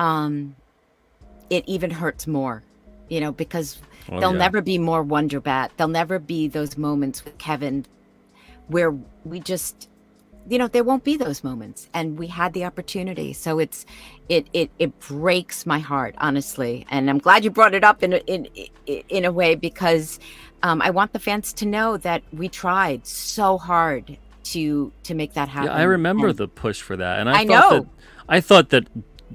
it even hurts more, because there'll never be more Wonder Bat. There'll never be those moments with Kevin where we just, there won't be those moments. And we had the opportunity. So it breaks my heart, honestly. And I'm glad you brought it up in a way, because I want the fans to know that we tried so hard to make that happen. Yeah, I remember the push for that. And I thought that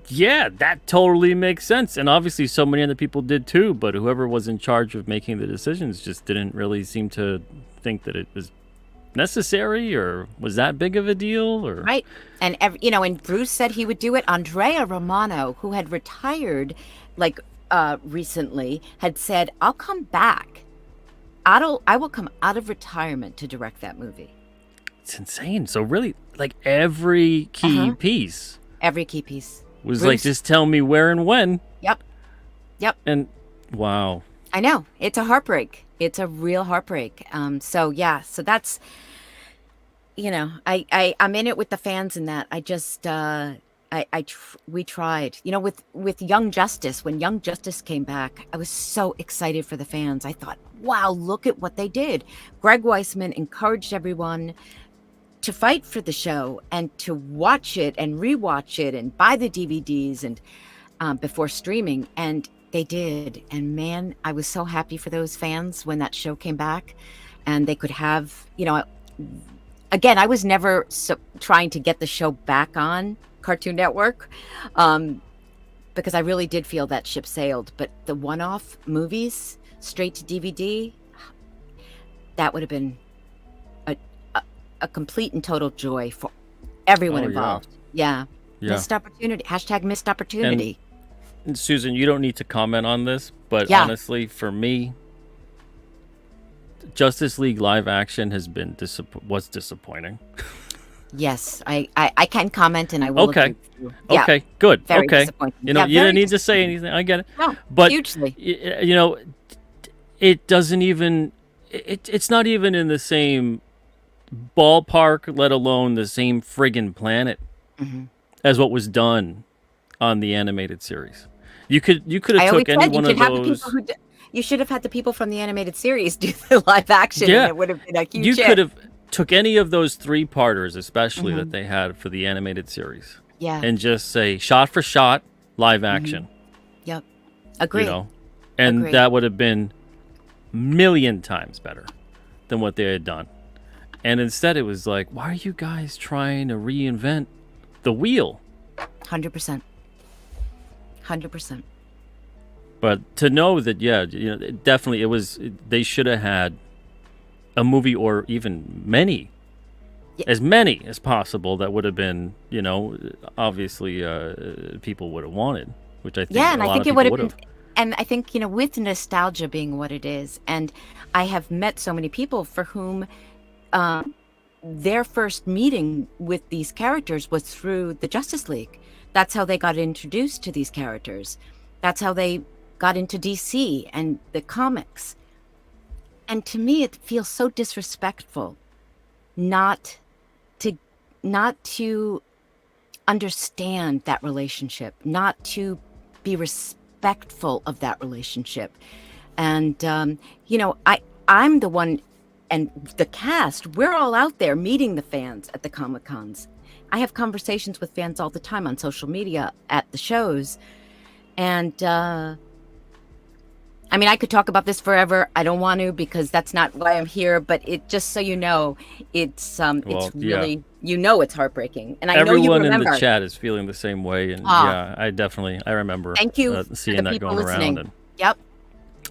that totally makes sense. And obviously so many other people did too, but whoever was in charge of making the decisions just didn't really seem to think that it was necessary or was that big of a deal. Or right. And and Bruce said he would do it. Andrea Romano, who had retired recently, had said, I'll come back. I will come out of retirement to direct that movie. It's insane. So really, every key piece was Bruce, just tell me where and when. Yep. And wow. I know. It's a heartbreak. It's a real heartbreak. So that's, I'm in it with the fans in that. I just, we tried, with Young Justice. When Young Justice came back, I was so excited for the fans. I thought, wow, look at what they did. Greg Weisman encouraged everyone to fight for the show and to watch it and rewatch it and buy the DVDs and before streaming. And they did. And man, I was so happy for those fans when that show came back and they could have, again, I was never trying to get the show back on Cartoon Network because I really did feel that ship sailed. But the one-off movies straight to DVD, that would have been a complete and total joy for everyone involved. Yeah. Missed opportunity. # missed opportunity. And Susan, you don't need to comment on this, but honestly, for me, Justice League live action has been was disappointing. Yes, I can comment and I will. Okay. Okay. Good. Very okay. Disappointing. You didn't need to say anything. I get it. No, but hugely. It doesn't even. It's not even in the same ballpark, let alone the same friggin' planet as what was done on the animated series. You could have took any one of those. You should have had the people from the animated series do the live action, and it would have been a huge hit. You could have took any of those 3-parters, especially that they had for the animated series, and just say shot for shot live action. Yep, agree. And that would have been million times better than what they had done. And instead, it was like, why are you guys trying to reinvent the wheel? 100%. 100%. But to know that, definitely it was. They should have had a movie or even as many as possible that would have been, obviously people would have wanted, which I think and a I lot think of it would people have been. And I think, with nostalgia being what it is, and I have met so many people for whom their first meeting with these characters was through the Justice League. That's how they got introduced to these characters. That's how they got into DC and the comics. And to me, it feels so disrespectful not to understand that relationship, not to be respectful of that relationship. And, I'm the one, and the cast, we're all out there meeting the fans at the Comic-Cons. I have conversations with fans all the time on social media at the shows. And, I could talk about this forever. I don't want to because that's not why I'm here. But it just so you know, it's really, it's heartbreaking. And I know you remember. Everyone in the chat is feeling the same way. And I remember. Thank you seeing that going listening. around. And yep.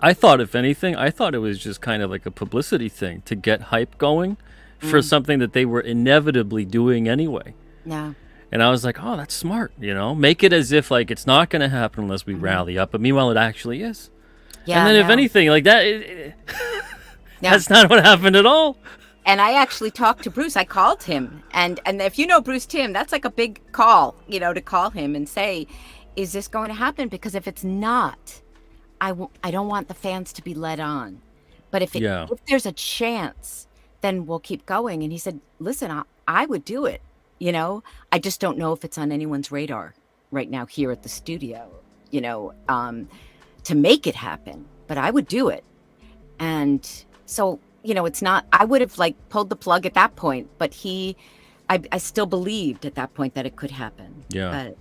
I thought, if anything, it was just kind of like a publicity thing to get hype going for something that they were inevitably doing anyway. Yeah. And I was like, oh, that's smart. Make it as if like it's not going to happen unless we rally up. But meanwhile, it actually is. Yeah, and then if anything, like that, that's not what happened at all. And I actually talked to Bruce. I called him. And if you know Bruce Timm, that's like a big call, to call him and say, is this going to happen? Because if it's not, I don't want the fans to be led on. But if there's a chance, then we'll keep going. And he said, listen, I would do it. I just don't know if it's on anyone's radar right now here at the studio, to make it happen, but I would do it. And so, it's not, I would have pulled the plug at that point, but I still believed at that point that it could happen. Yeah. But,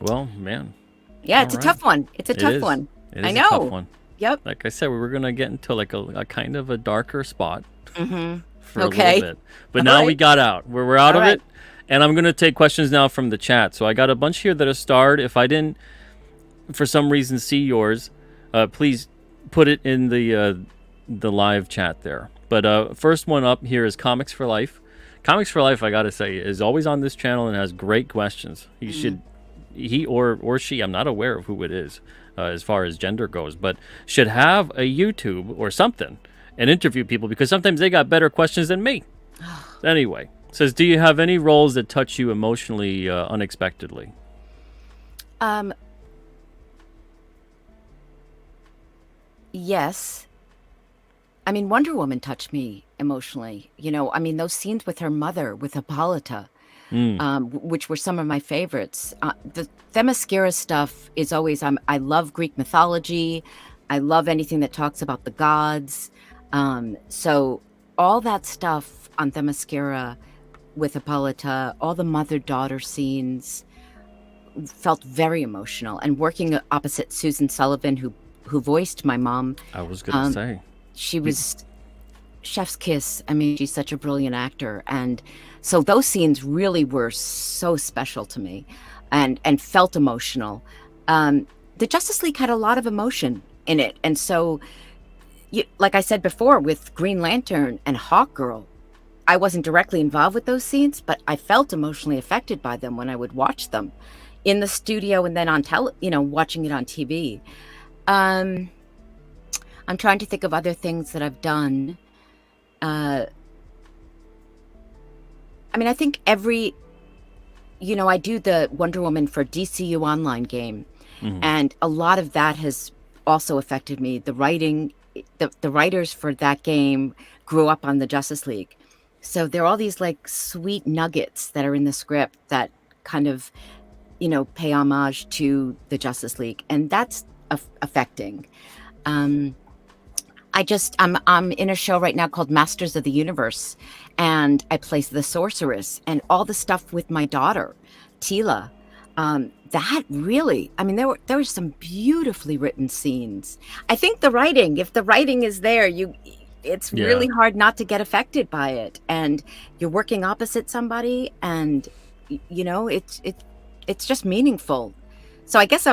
well, man. Yeah, it's a tough one. It's a tough one. It is I know. A tough one. Yep. Like I said, we were going to get into a kind of a darker spot for a little bit. But now we got out. We're out of it. And I'm going to take questions now from the chat. So I got a bunch here that are starred. If I didn't, for some reason, see yours, please put it in the live chat there. But first one up here is Comics for Life. Comics for Life, I got to say, is always on this channel and has great questions. He or she, I'm not aware of who it is as far as gender goes, but should have a YouTube or something and interview people because sometimes they got better questions than me. Anyway, says, do you have any roles that touch you emotionally unexpectedly? Yes. Wonder Woman touched me emotionally. Those scenes with her mother, with Hippolyta, Mm. which were some of my favorites. The Themyscira stuff is always, I love Greek mythology. I love anything that talks about the gods. So all that stuff on Themyscira with Hippolyta, all the mother-daughter scenes felt very emotional. And working opposite Susan Sullivan, who voiced my mom, I was gonna say. she was chef's kiss. I mean, she's such a brilliant actor. And so those scenes really were so special to me and felt emotional. The Justice League had a lot of emotion in it. And so, like I said before, with Green Lantern and Hawkgirl, I wasn't directly involved with those scenes, but I felt emotionally affected by them when I would watch them in the studio and then on watching it on TV. I'm trying to think of other things that I've done. I mean, I think I do the Wonder Woman for DCU online game, and a lot of that has also affected me. The writing, the writers for that game grew up on the Justice League. So there are all these like sweet nuggets that are in the script that kind of, pay homage to the Justice League, and that's affecting. I'm in a show right now called Masters of the Universe, and I play the sorceress, and all the stuff with my daughter, Tila. That really, I mean, there were some beautifully written scenes. I think if the writing is there, it's really hard not to get affected by it. And you're working opposite somebody, and it's just meaningful. So I guess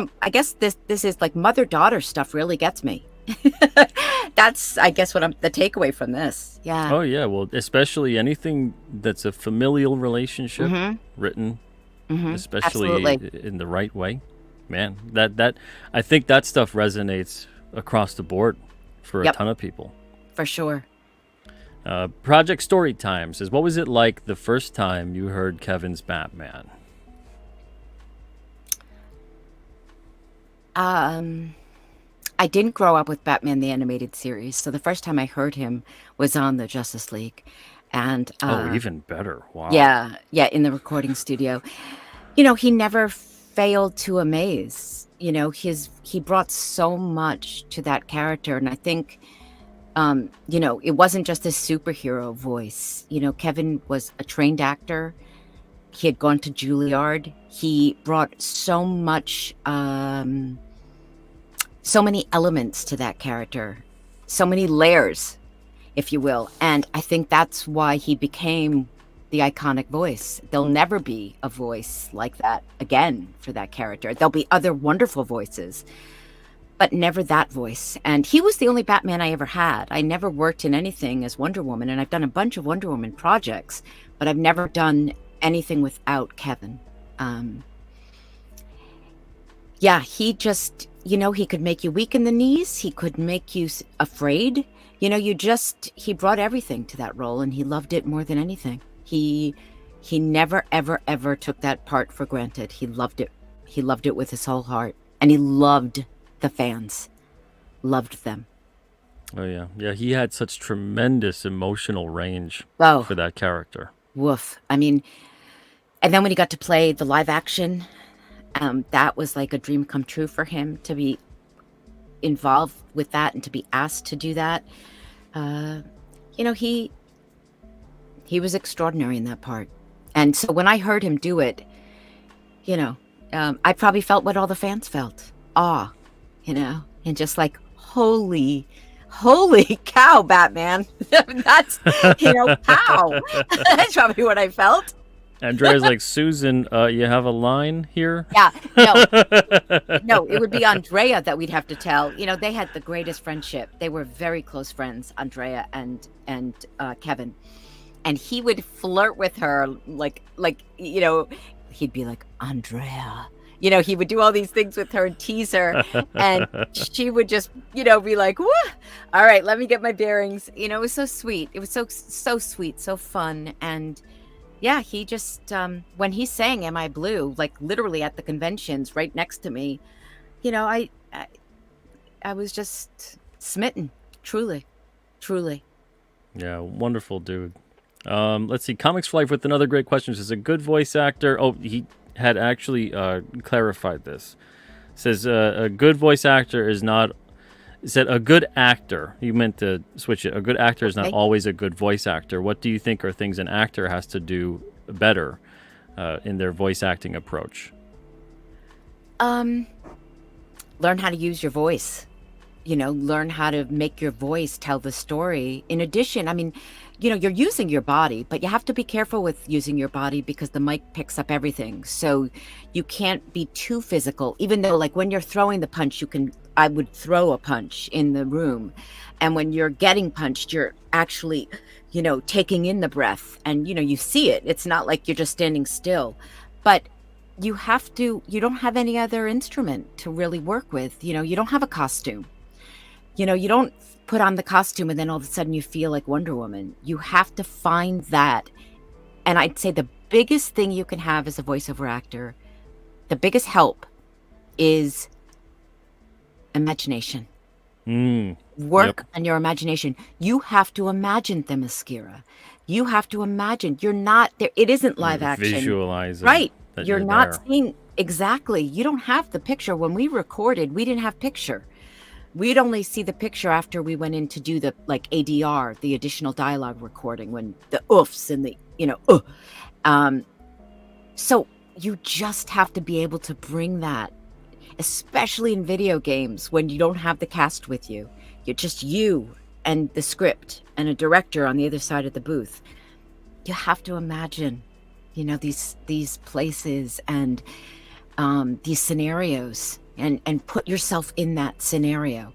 this is like mother-daughter stuff really gets me. That's, I guess, the takeaway from this. Yeah. Oh yeah, well, especially anything that's a familial relationship written, especially Absolutely. in the right way. Man, that I think that stuff resonates across the board for a ton of people. For sure. Project Storytime says, what was it like the first time you heard Kevin's Batman? I didn't grow up with Batman the Animated Series, so the first time I heard him was on the Justice League. And even better. Wow. Yeah, in the recording studio. He never failed to amaze. He brought so much to that character, and I think it wasn't just a superhero voice. Kevin was a trained actor. He had gone to Juilliard. He brought so much, so many elements to that character, so many layers, if you will. And I think that's why he became the iconic voice. There'll never be a voice like that again for that character. There'll be other wonderful voices, but never that voice. And he was the only Batman I ever had. I never worked in anything as Wonder Woman, and I've done a bunch of Wonder Woman projects, but I've never done anything without Kevin. He just, he could make you weak in the knees. He could make you afraid. He brought everything to that role, and he loved it more than anything. He never, ever, ever took that part for granted. He loved it. He loved it with his whole heart, and he loved the fans, loved them. Oh yeah. Yeah, he had such tremendous emotional range for that character. Woof. I mean, and then when he got to play the live action, that was like a dream come true for him, to be involved with that and to be asked to do that. He was extraordinary in that part. And so when I heard him do it, I probably felt what all the fans felt. Awe, and just like, holy cow, Batman. That's, how. That's probably what I felt. Andrea's like, Susan, you have a line here? Yeah, no, it would be Andrea that we'd have to tell. They had the greatest friendship. They were very close friends, Andrea and Kevin. And he would flirt with her like, he'd be like, Andrea. He would do all these things with her and tease her, and she would just, be like, "What? All right, let me get my bearings." It was so sweet. It was so sweet, so fun. And yeah, he just, when he sang Am I Blue, like literally at the conventions right next to me, I was just smitten, truly. Yeah, wonderful dude. Let's see. Comics for Life with another great question. Says a good voice actor. Oh, he had actually clarified this. Says a good voice actor is not. Said a good actor. You meant to switch it. A good actor is not Okay. always a good voice actor. What do you think are things an actor has to do better in their voice acting approach? Um, Learn how to use your voice. Learn how to make your voice tell the story. In addition, I mean, you're using your body, but you have to be careful with using your body because the mic picks up everything. So you can't be too physical, even though, like, when you're throwing the punch, I would throw a punch in the room. And when you're getting punched, you're actually, taking in the breath and, you see it. It's not like you're just standing still. But you don't have any other instrument to really work with. You don't have a costume. You don't put on the costume and then all of a sudden you feel like Wonder Woman. You have to find that. And I'd say the biggest thing you can have as a voiceover actor, the biggest help is imagination. Work Yep. on your imagination. You have to imagine Themyscira. You have to imagine. You're not there. It isn't live action. Visualizing Right. that You're you're not there. seeing exactly. You don't have the picture. When we recorded, we didn't have picture. We'd only see the picture after we went in to do the ADR, the additional dialogue recording, when the oofs and the so you just have to be able to bring that, especially in video games when you don't have the cast with you. You're just you and the script and a director on the other side of the booth. You have to imagine, these places and these scenarios and put yourself in that scenario.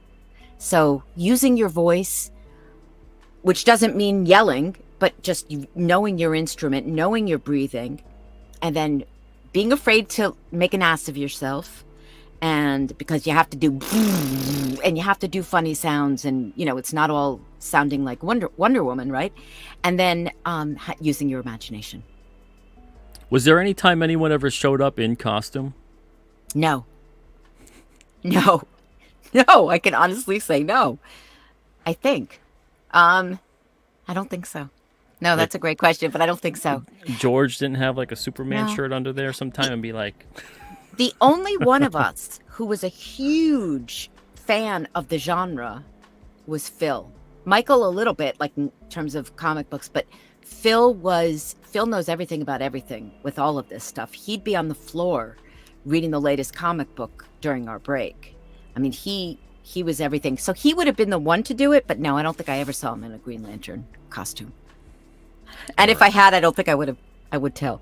So using your voice, which doesn't mean yelling, but just knowing your instrument, knowing your breathing, and then being afraid to make an ass of yourself. And because you have to do and you have to do funny sounds, and it's not all sounding like Wonder Woman, right? And then using your imagination. Was there any time anyone ever showed up in costume? No. I can honestly say no. I think. I don't think so. No, that's a great question, but I don't think so. George didn't have like a Superman No. shirt under there sometime and be like, The only one of us who was a huge fan of the genre was Phil. Michael a little bit, like in terms of comic books, but Phil knows everything about everything with all of this stuff. He'd be on the floor reading the latest comic book during our break. I mean, he was everything. So he would have been the one to do it, but no, I don't think I ever saw him in a Green Lantern costume. And if I had, I don't think I would tell.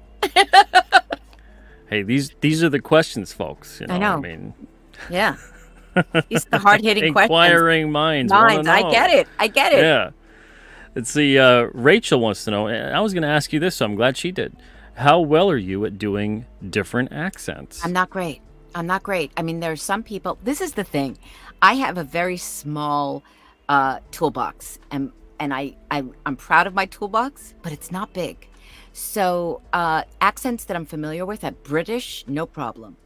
hey, these are the questions, folks. I know. I mean, yeah. It's the hard-hitting questions. inquiring minds. wanna know. I get it. Yeah. Let's see. Rachel wants to know. I was going to ask you this, so I'm glad she did. How well are you at doing different accents? I'm not great. I mean, there are some people. This is the thing. I have a very small toolbox, and I'm proud of my toolbox, but it's not big. So accents that I'm familiar with, British, no problem,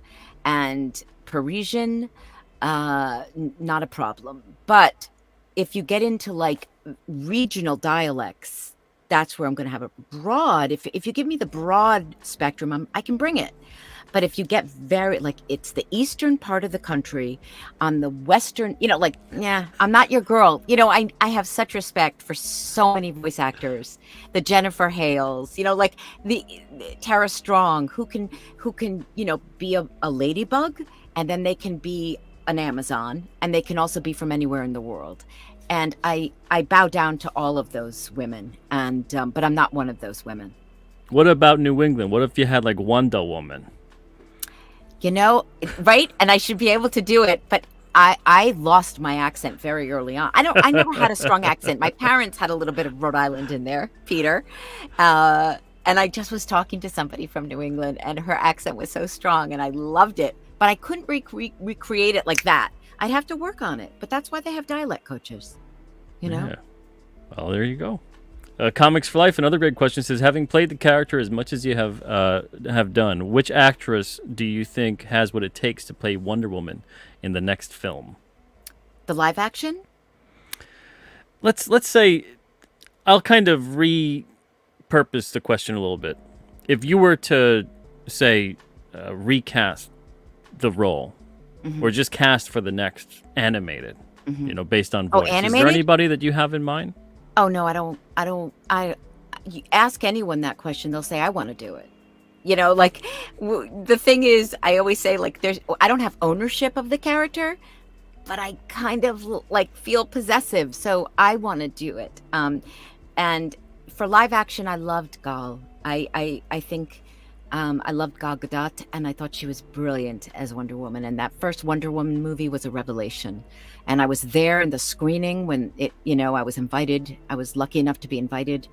and Parisian, not a problem. But if you get into like regional dialects, that's where I'm going to have a broad. If you give me the broad spectrum, I can bring it. But if you get very, like, it's the eastern part of the country on the western, I'm not your girl. I have such respect for so many voice actors, the Jennifer Hales, like the Tara Strong, who can, be a ladybug, and then they can be an Amazon, and they can also be from anywhere in the world. And I bow down to all of those women, and but I'm not one of those women. What about New England? What if you had like Wonder Woman? Right? And I should be able to do it, but I lost my accent very early on. I never had a strong accent. My parents had a little bit of Rhode Island in there, Peter. And I just was talking to somebody from New England, and her accent was so strong, and I loved it. But I couldn't recreate it like that. I'd have to work on it. But that's why they have dialect coaches, Yeah. Well, there you go. Comics for Life, another great question, says, having played the character as much as you have done, which actress do you think has what it takes to play Wonder Woman in the next film? The live action? Let's say I'll kind of repurpose the question a little bit. If you were to say recast the role, Mm-hmm. or just cast for the next animated, Mm-hmm. based on Oh, voice, is there animated? anybody that you have in mind? Oh no, I don't. I don't. I you ask anyone that question, they'll say I want to do it. Like the thing is, I always say like I don't have ownership of the character, but I kind of like feel possessive, so I want to do it. And for live action, I loved Gal. I think I loved Gal Gadot, and I thought she was brilliant as Wonder Woman. And that first Wonder Woman movie was a revelation. And I was there in the screening when I was invited. I was lucky enough to be invited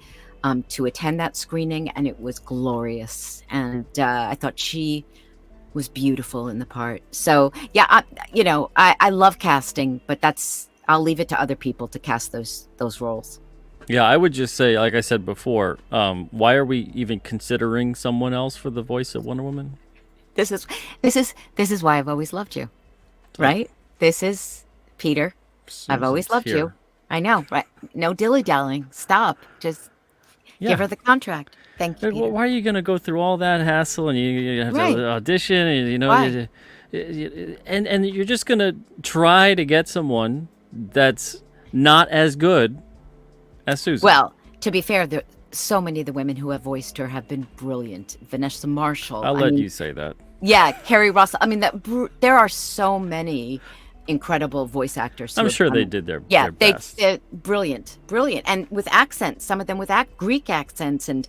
to attend that screening, and it was glorious. And I thought she was beautiful in the part. So yeah, I love casting, but I'll leave it to other people to cast those roles. Yeah, I would just say, like I said before, why are we even considering someone else for the voice of Wonder Woman? This is why I've always loved you, right? This is Peter. I've always loved you. I know, right? No dilly-dallying. Stop. Just give her the contract. Thank you, Peter. Why are you going to go through all that hassle, and you have to audition, and Why? and you're just going to try to get someone that's not as good as Susan? Well, to be fair, so many of the women who have voiced her have been brilliant. Vanessa Marshall. I'll let you say that. Yeah, Kerry Russell. I mean, there are so many incredible voice actors. I'm sure they did their best. They're brilliant, and with accents. Some of them with Greek accents and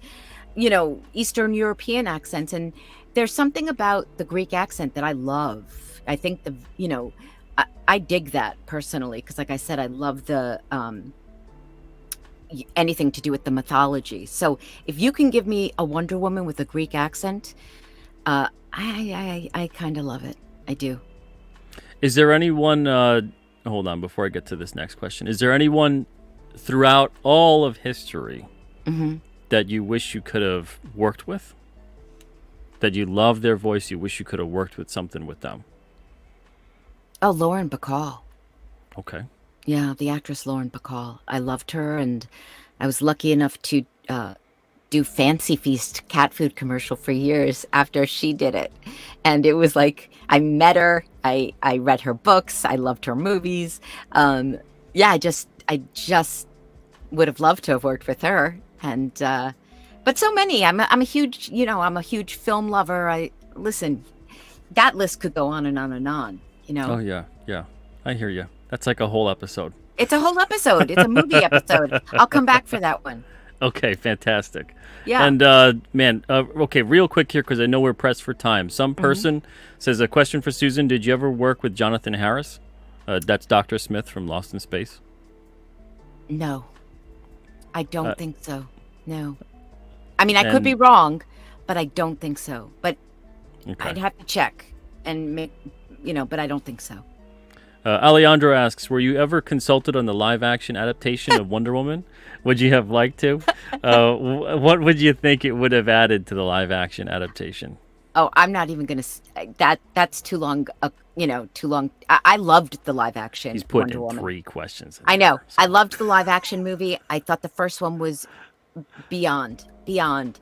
Eastern European accents. And there's something about the Greek accent that I love. I think I dig that personally because, like I said, I love the anything to do with the mythology. So if you can give me a Wonder Woman with a Greek accent, I kind of love it. I do. Is there anyone, hold on, before I get to this next question, is there anyone throughout all of history that you wish you could have worked with? That you love their voice, you wish you could have worked with something with them? Oh, Lauren Bacall. Okay. Yeah, the actress Lauren Bacall. I loved her, and I was lucky enough to do Fancy Feast cat food commercial for years after she did it. And it was like, I met her, I read her books, I loved her movies. I just would have loved to have worked with her. And but so many. I'm a huge film lover. Listen, that list could go on and on and on. Oh yeah. I hear you. That's like a whole episode. It's a whole episode. It's a movie episode. I'll come back for that one. Okay, fantastic. Yeah. And okay, real quick here because I know we're pressed for time. Some person says, a question for Susan: did you ever work with Jonathan Harris? That's Dr. Smith from Lost in Space. No, I don't think so. No, I mean I could be wrong, but I don't think so. But I'd have to check and make, but I don't think so. Alejandro asks, were you ever consulted on the live-action adaptation of Wonder Woman? Would you have liked to? What would you think it would have added to the live-action adaptation? Oh, I'm not even going to... That's too long, too long. I loved the live-action He's putting Wonder Woman. 3 questions. I know. I loved the live-action movie. I thought the first one was beyond. Not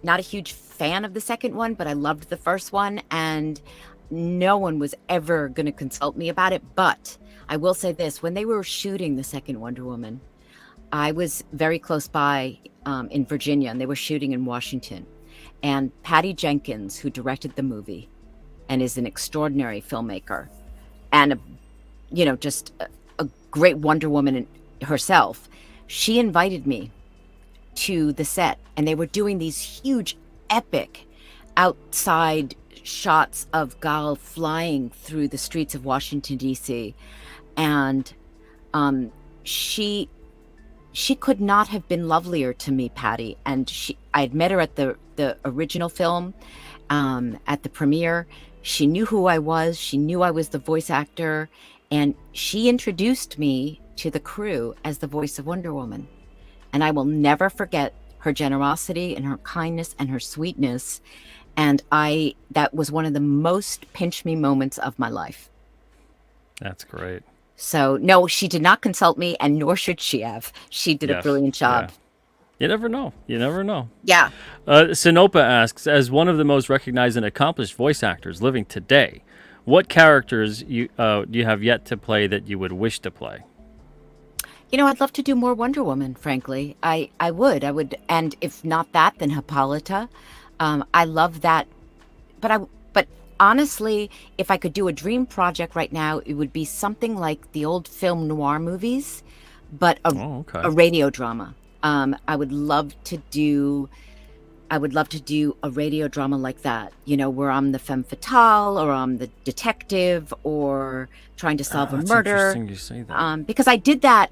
a huge fan of the second one, but I loved the first one, and no one was ever going to consult me about it. But I will say this, when they were shooting the second Wonder Woman, I was very close by in Virginia, and they were shooting in Washington. And Patty Jenkins, who directed the movie and is an extraordinary filmmaker and just a great Wonder Woman herself, she invited me to the set, and they were doing these huge epic outside shots of Gal flying through the streets of Washington, D.C. And she could not have been lovelier to me, Patty. And I had met her at the original film, at the premiere. She knew who I was. She knew I was the voice actor. And she introduced me to the crew as the voice of Wonder Woman. And I will never forget her generosity and her kindness and her sweetness. And that was one of the most pinch me moments of my life. That's great. So no, she did not consult me, and nor should she have. She did a brilliant job. You never know. You never know. Yeah. Sinopa asks, as one of the most recognized and accomplished voice actors living today, what characters do you have yet to play that you would wish to play? I'd love to do more Wonder Woman, frankly. I would. And if not that, then Hippolyta. I love that. But honestly, if I could do a dream project right now, it would be something like the old film noir movies, but Oh, okay. a radio drama. I would love to do a radio drama like that, where I'm the femme fatale or I'm the detective or trying to solve a That's murder. interesting you say that. Because I did that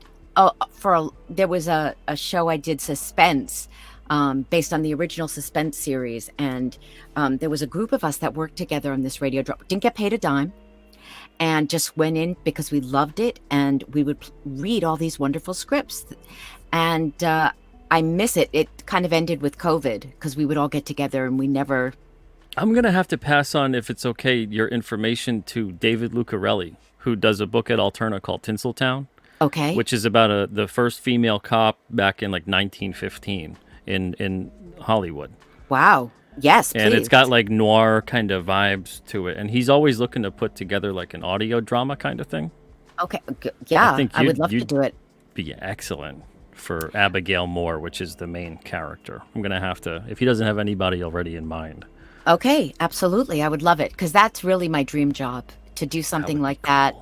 there was a show I did, Suspense, based on the original Suspense series. And there was a group of us that worked together on this radio drama. Didn't get paid a dime and just went in because we loved it. And we would read all these wonderful scripts. And I miss it. It kind of ended with COVID because we would all get together and we never. I'm going to have to pass on, if it's okay, your information to David Lucarelli, who does a book at Alterna called Tinseltown. Okay. Which is about the first female cop back in like 1915 in Hollywood. Wow. Yes, and please. It's got like noir kind of vibes to it. And he's always looking to put together like an audio drama kind of thing. Okay. Yeah, I would love to you'd do it. Be excellent for Abigail Moore, which is the main character. I'm going to have to, if he doesn't have anybody already in mind. Okay, absolutely. I would love it because that's really my dream job, to do something like that.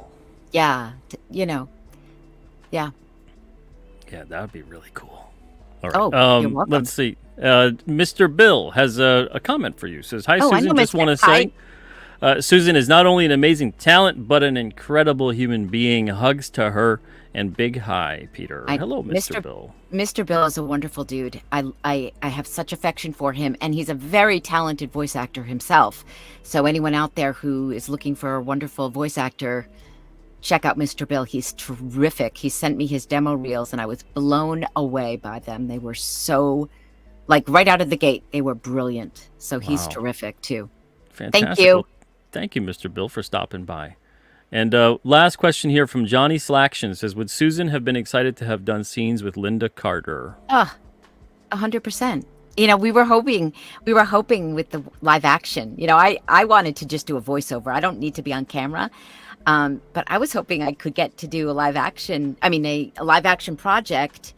Yeah. Yeah. Yeah, that would be really cool. All right. Oh, you're welcome. Let's see. Mr. Bill has a comment for you. Says, hi, Susan. Just want to say, Susan is not only an amazing talent, but an incredible human being. Hugs to her and big hi, Peter. Hello, Mr. Bill. Mr. Bill is a wonderful dude. I have such affection for him, and he's a very talented voice actor himself. So anyone out there who is looking for a wonderful voice actor, check out Mr. Bill. He's terrific. He sent me his demo reels, and I was blown away by them. They were so, like, right out of the gate, they were brilliant. So he's terrific, too. Fantastic. Thank you. Well, thank you, Mr. Bill, for stopping by. And last question here from Johnny Slaction says, would Susan have been excited to have done scenes with Linda Carter? 100%. We were hoping with the live action. I wanted to just do a voiceover. I don't need to be on camera. But I was hoping I could get to do a live action project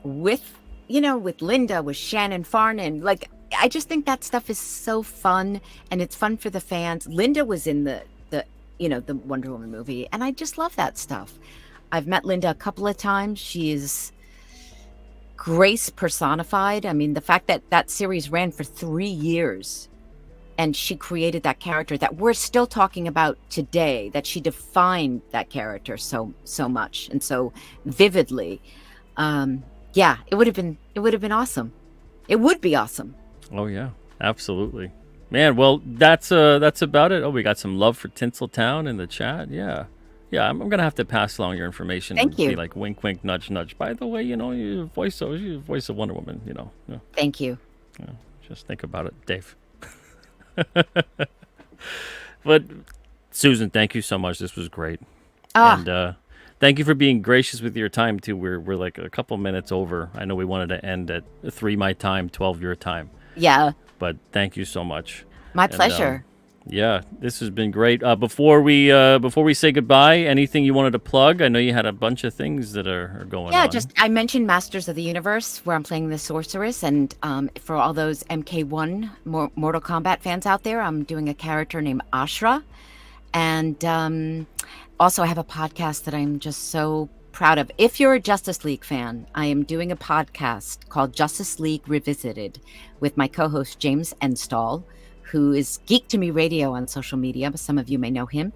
with Linda, with Shannon Farnan. Like, I just think that stuff is so fun, and it's fun for the fans. Linda was in the Wonder Woman movie, and I just love that stuff. I've met Linda a couple of times. She is grace personified. I mean, the fact that that series ran for 3 years and she created that character that we're still talking about today, that she defined that character so much and so vividly. It would have been awesome. It would be awesome. Oh yeah, absolutely. Man, well, that's about it. Oh, we got some love for Tinseltown in the chat. Yeah, I'm gonna have to pass along your information. Thank you. Be like wink, wink, nudge, nudge. By the way, you voice of Wonder Woman. Yeah. Thank you. Yeah, just think about it, Dave. But Susan, thank you so much. This was great. And thank you for being gracious with your time too. We're like a couple minutes over. I know we wanted to end at 3 my time, 12 your time. Yeah. But thank you so much. My pleasure. Yeah, this has been great. Before we say goodbye, anything you wanted to plug? I know you had a bunch of things that are going on. Yeah, just I mentioned Masters of the Universe, where I'm playing the sorceress, and for all those MK1 Mortal Kombat fans out there, I'm doing a character named Ashra, and also I have a podcast that I'm just so proud of. If you're a Justice League fan, I am doing a podcast called Justice League Revisited with my co-host James Enstall, who is Geek to Me Radio on social media. Some of you may know him.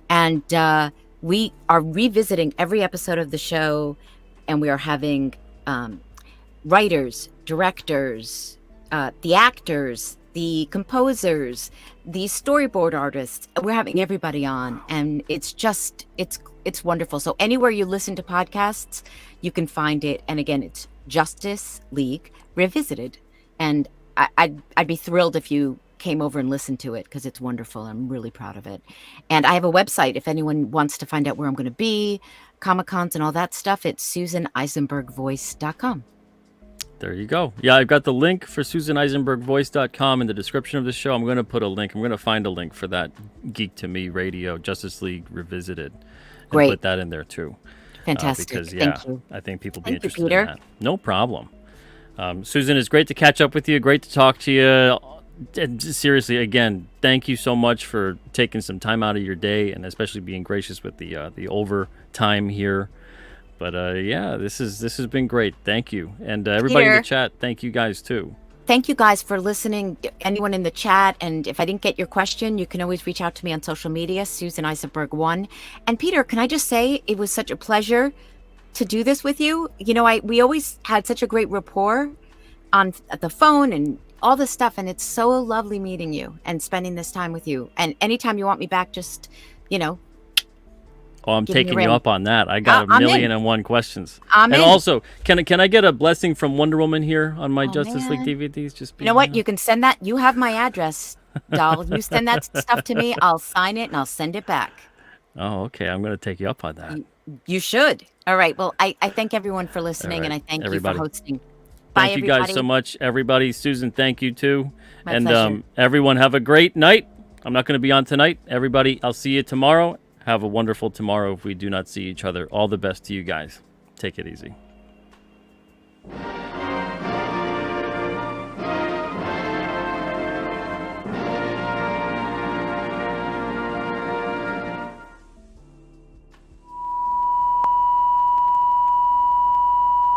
And we are revisiting every episode of the show, and we are having writers, directors, the actors, the composers, the storyboard artists. We're having everybody on, and it's wonderful. So anywhere you listen to podcasts, you can find it. And again, it's Justice League Revisited. And I'd be thrilled if you came over and listened to it, because it's wonderful. I'm really proud of it. And I have a website if anyone wants to find out where I'm going to be, Comic-Cons and all that stuff. It's SusanEisenbergVoice.com. There you go. Yeah, I've got the link for SusanEisenbergVoice.com in the description of the show. I'm going to put a link. I'm going to find a link for that Geek to Me Radio Justice League Revisited and Great. put that in there too. Fantastic. Because, Thank you. I think people be Thank you, interested Peter. in that. No problem. Susan, it's great to catch up with you. Great to talk to you. And seriously, again, thank you so much for taking some time out of your day and especially being gracious with the overtime here. But yeah, this has been great. Thank you. And everybody in the chat, thank you guys too. Thank you guys for listening. Anyone in the chat, and if I didn't get your question, you can always reach out to me on social media, Susan Eisenberg 1. And Peter, can I just say it was such a pleasure to do this with you. You know, we always had such a great rapport on the phone and all this stuff, and it's so lovely meeting you and spending this time with you. And anytime you want me back, just, you know. Oh, I'm taking you up on that. I got a million and one questions. And also, can I get a blessing from Wonder Woman here on my Justice League DVDs? Just you know what? You can send that. You have my address, doll. You send that stuff to me. I'll sign it and I'll send it back. Oh, okay. I'm going to take you up on that. You should. All right. Well, I thank everyone for listening, and I thank you for hosting. Thank you guys so much, everybody. Susan, thank you too. My pleasure. Everyone have a great night. I'm not going to be on tonight. Everybody, I'll see you tomorrow. Have a wonderful tomorrow if we do not see each other. All the best to you guys. Take it easy.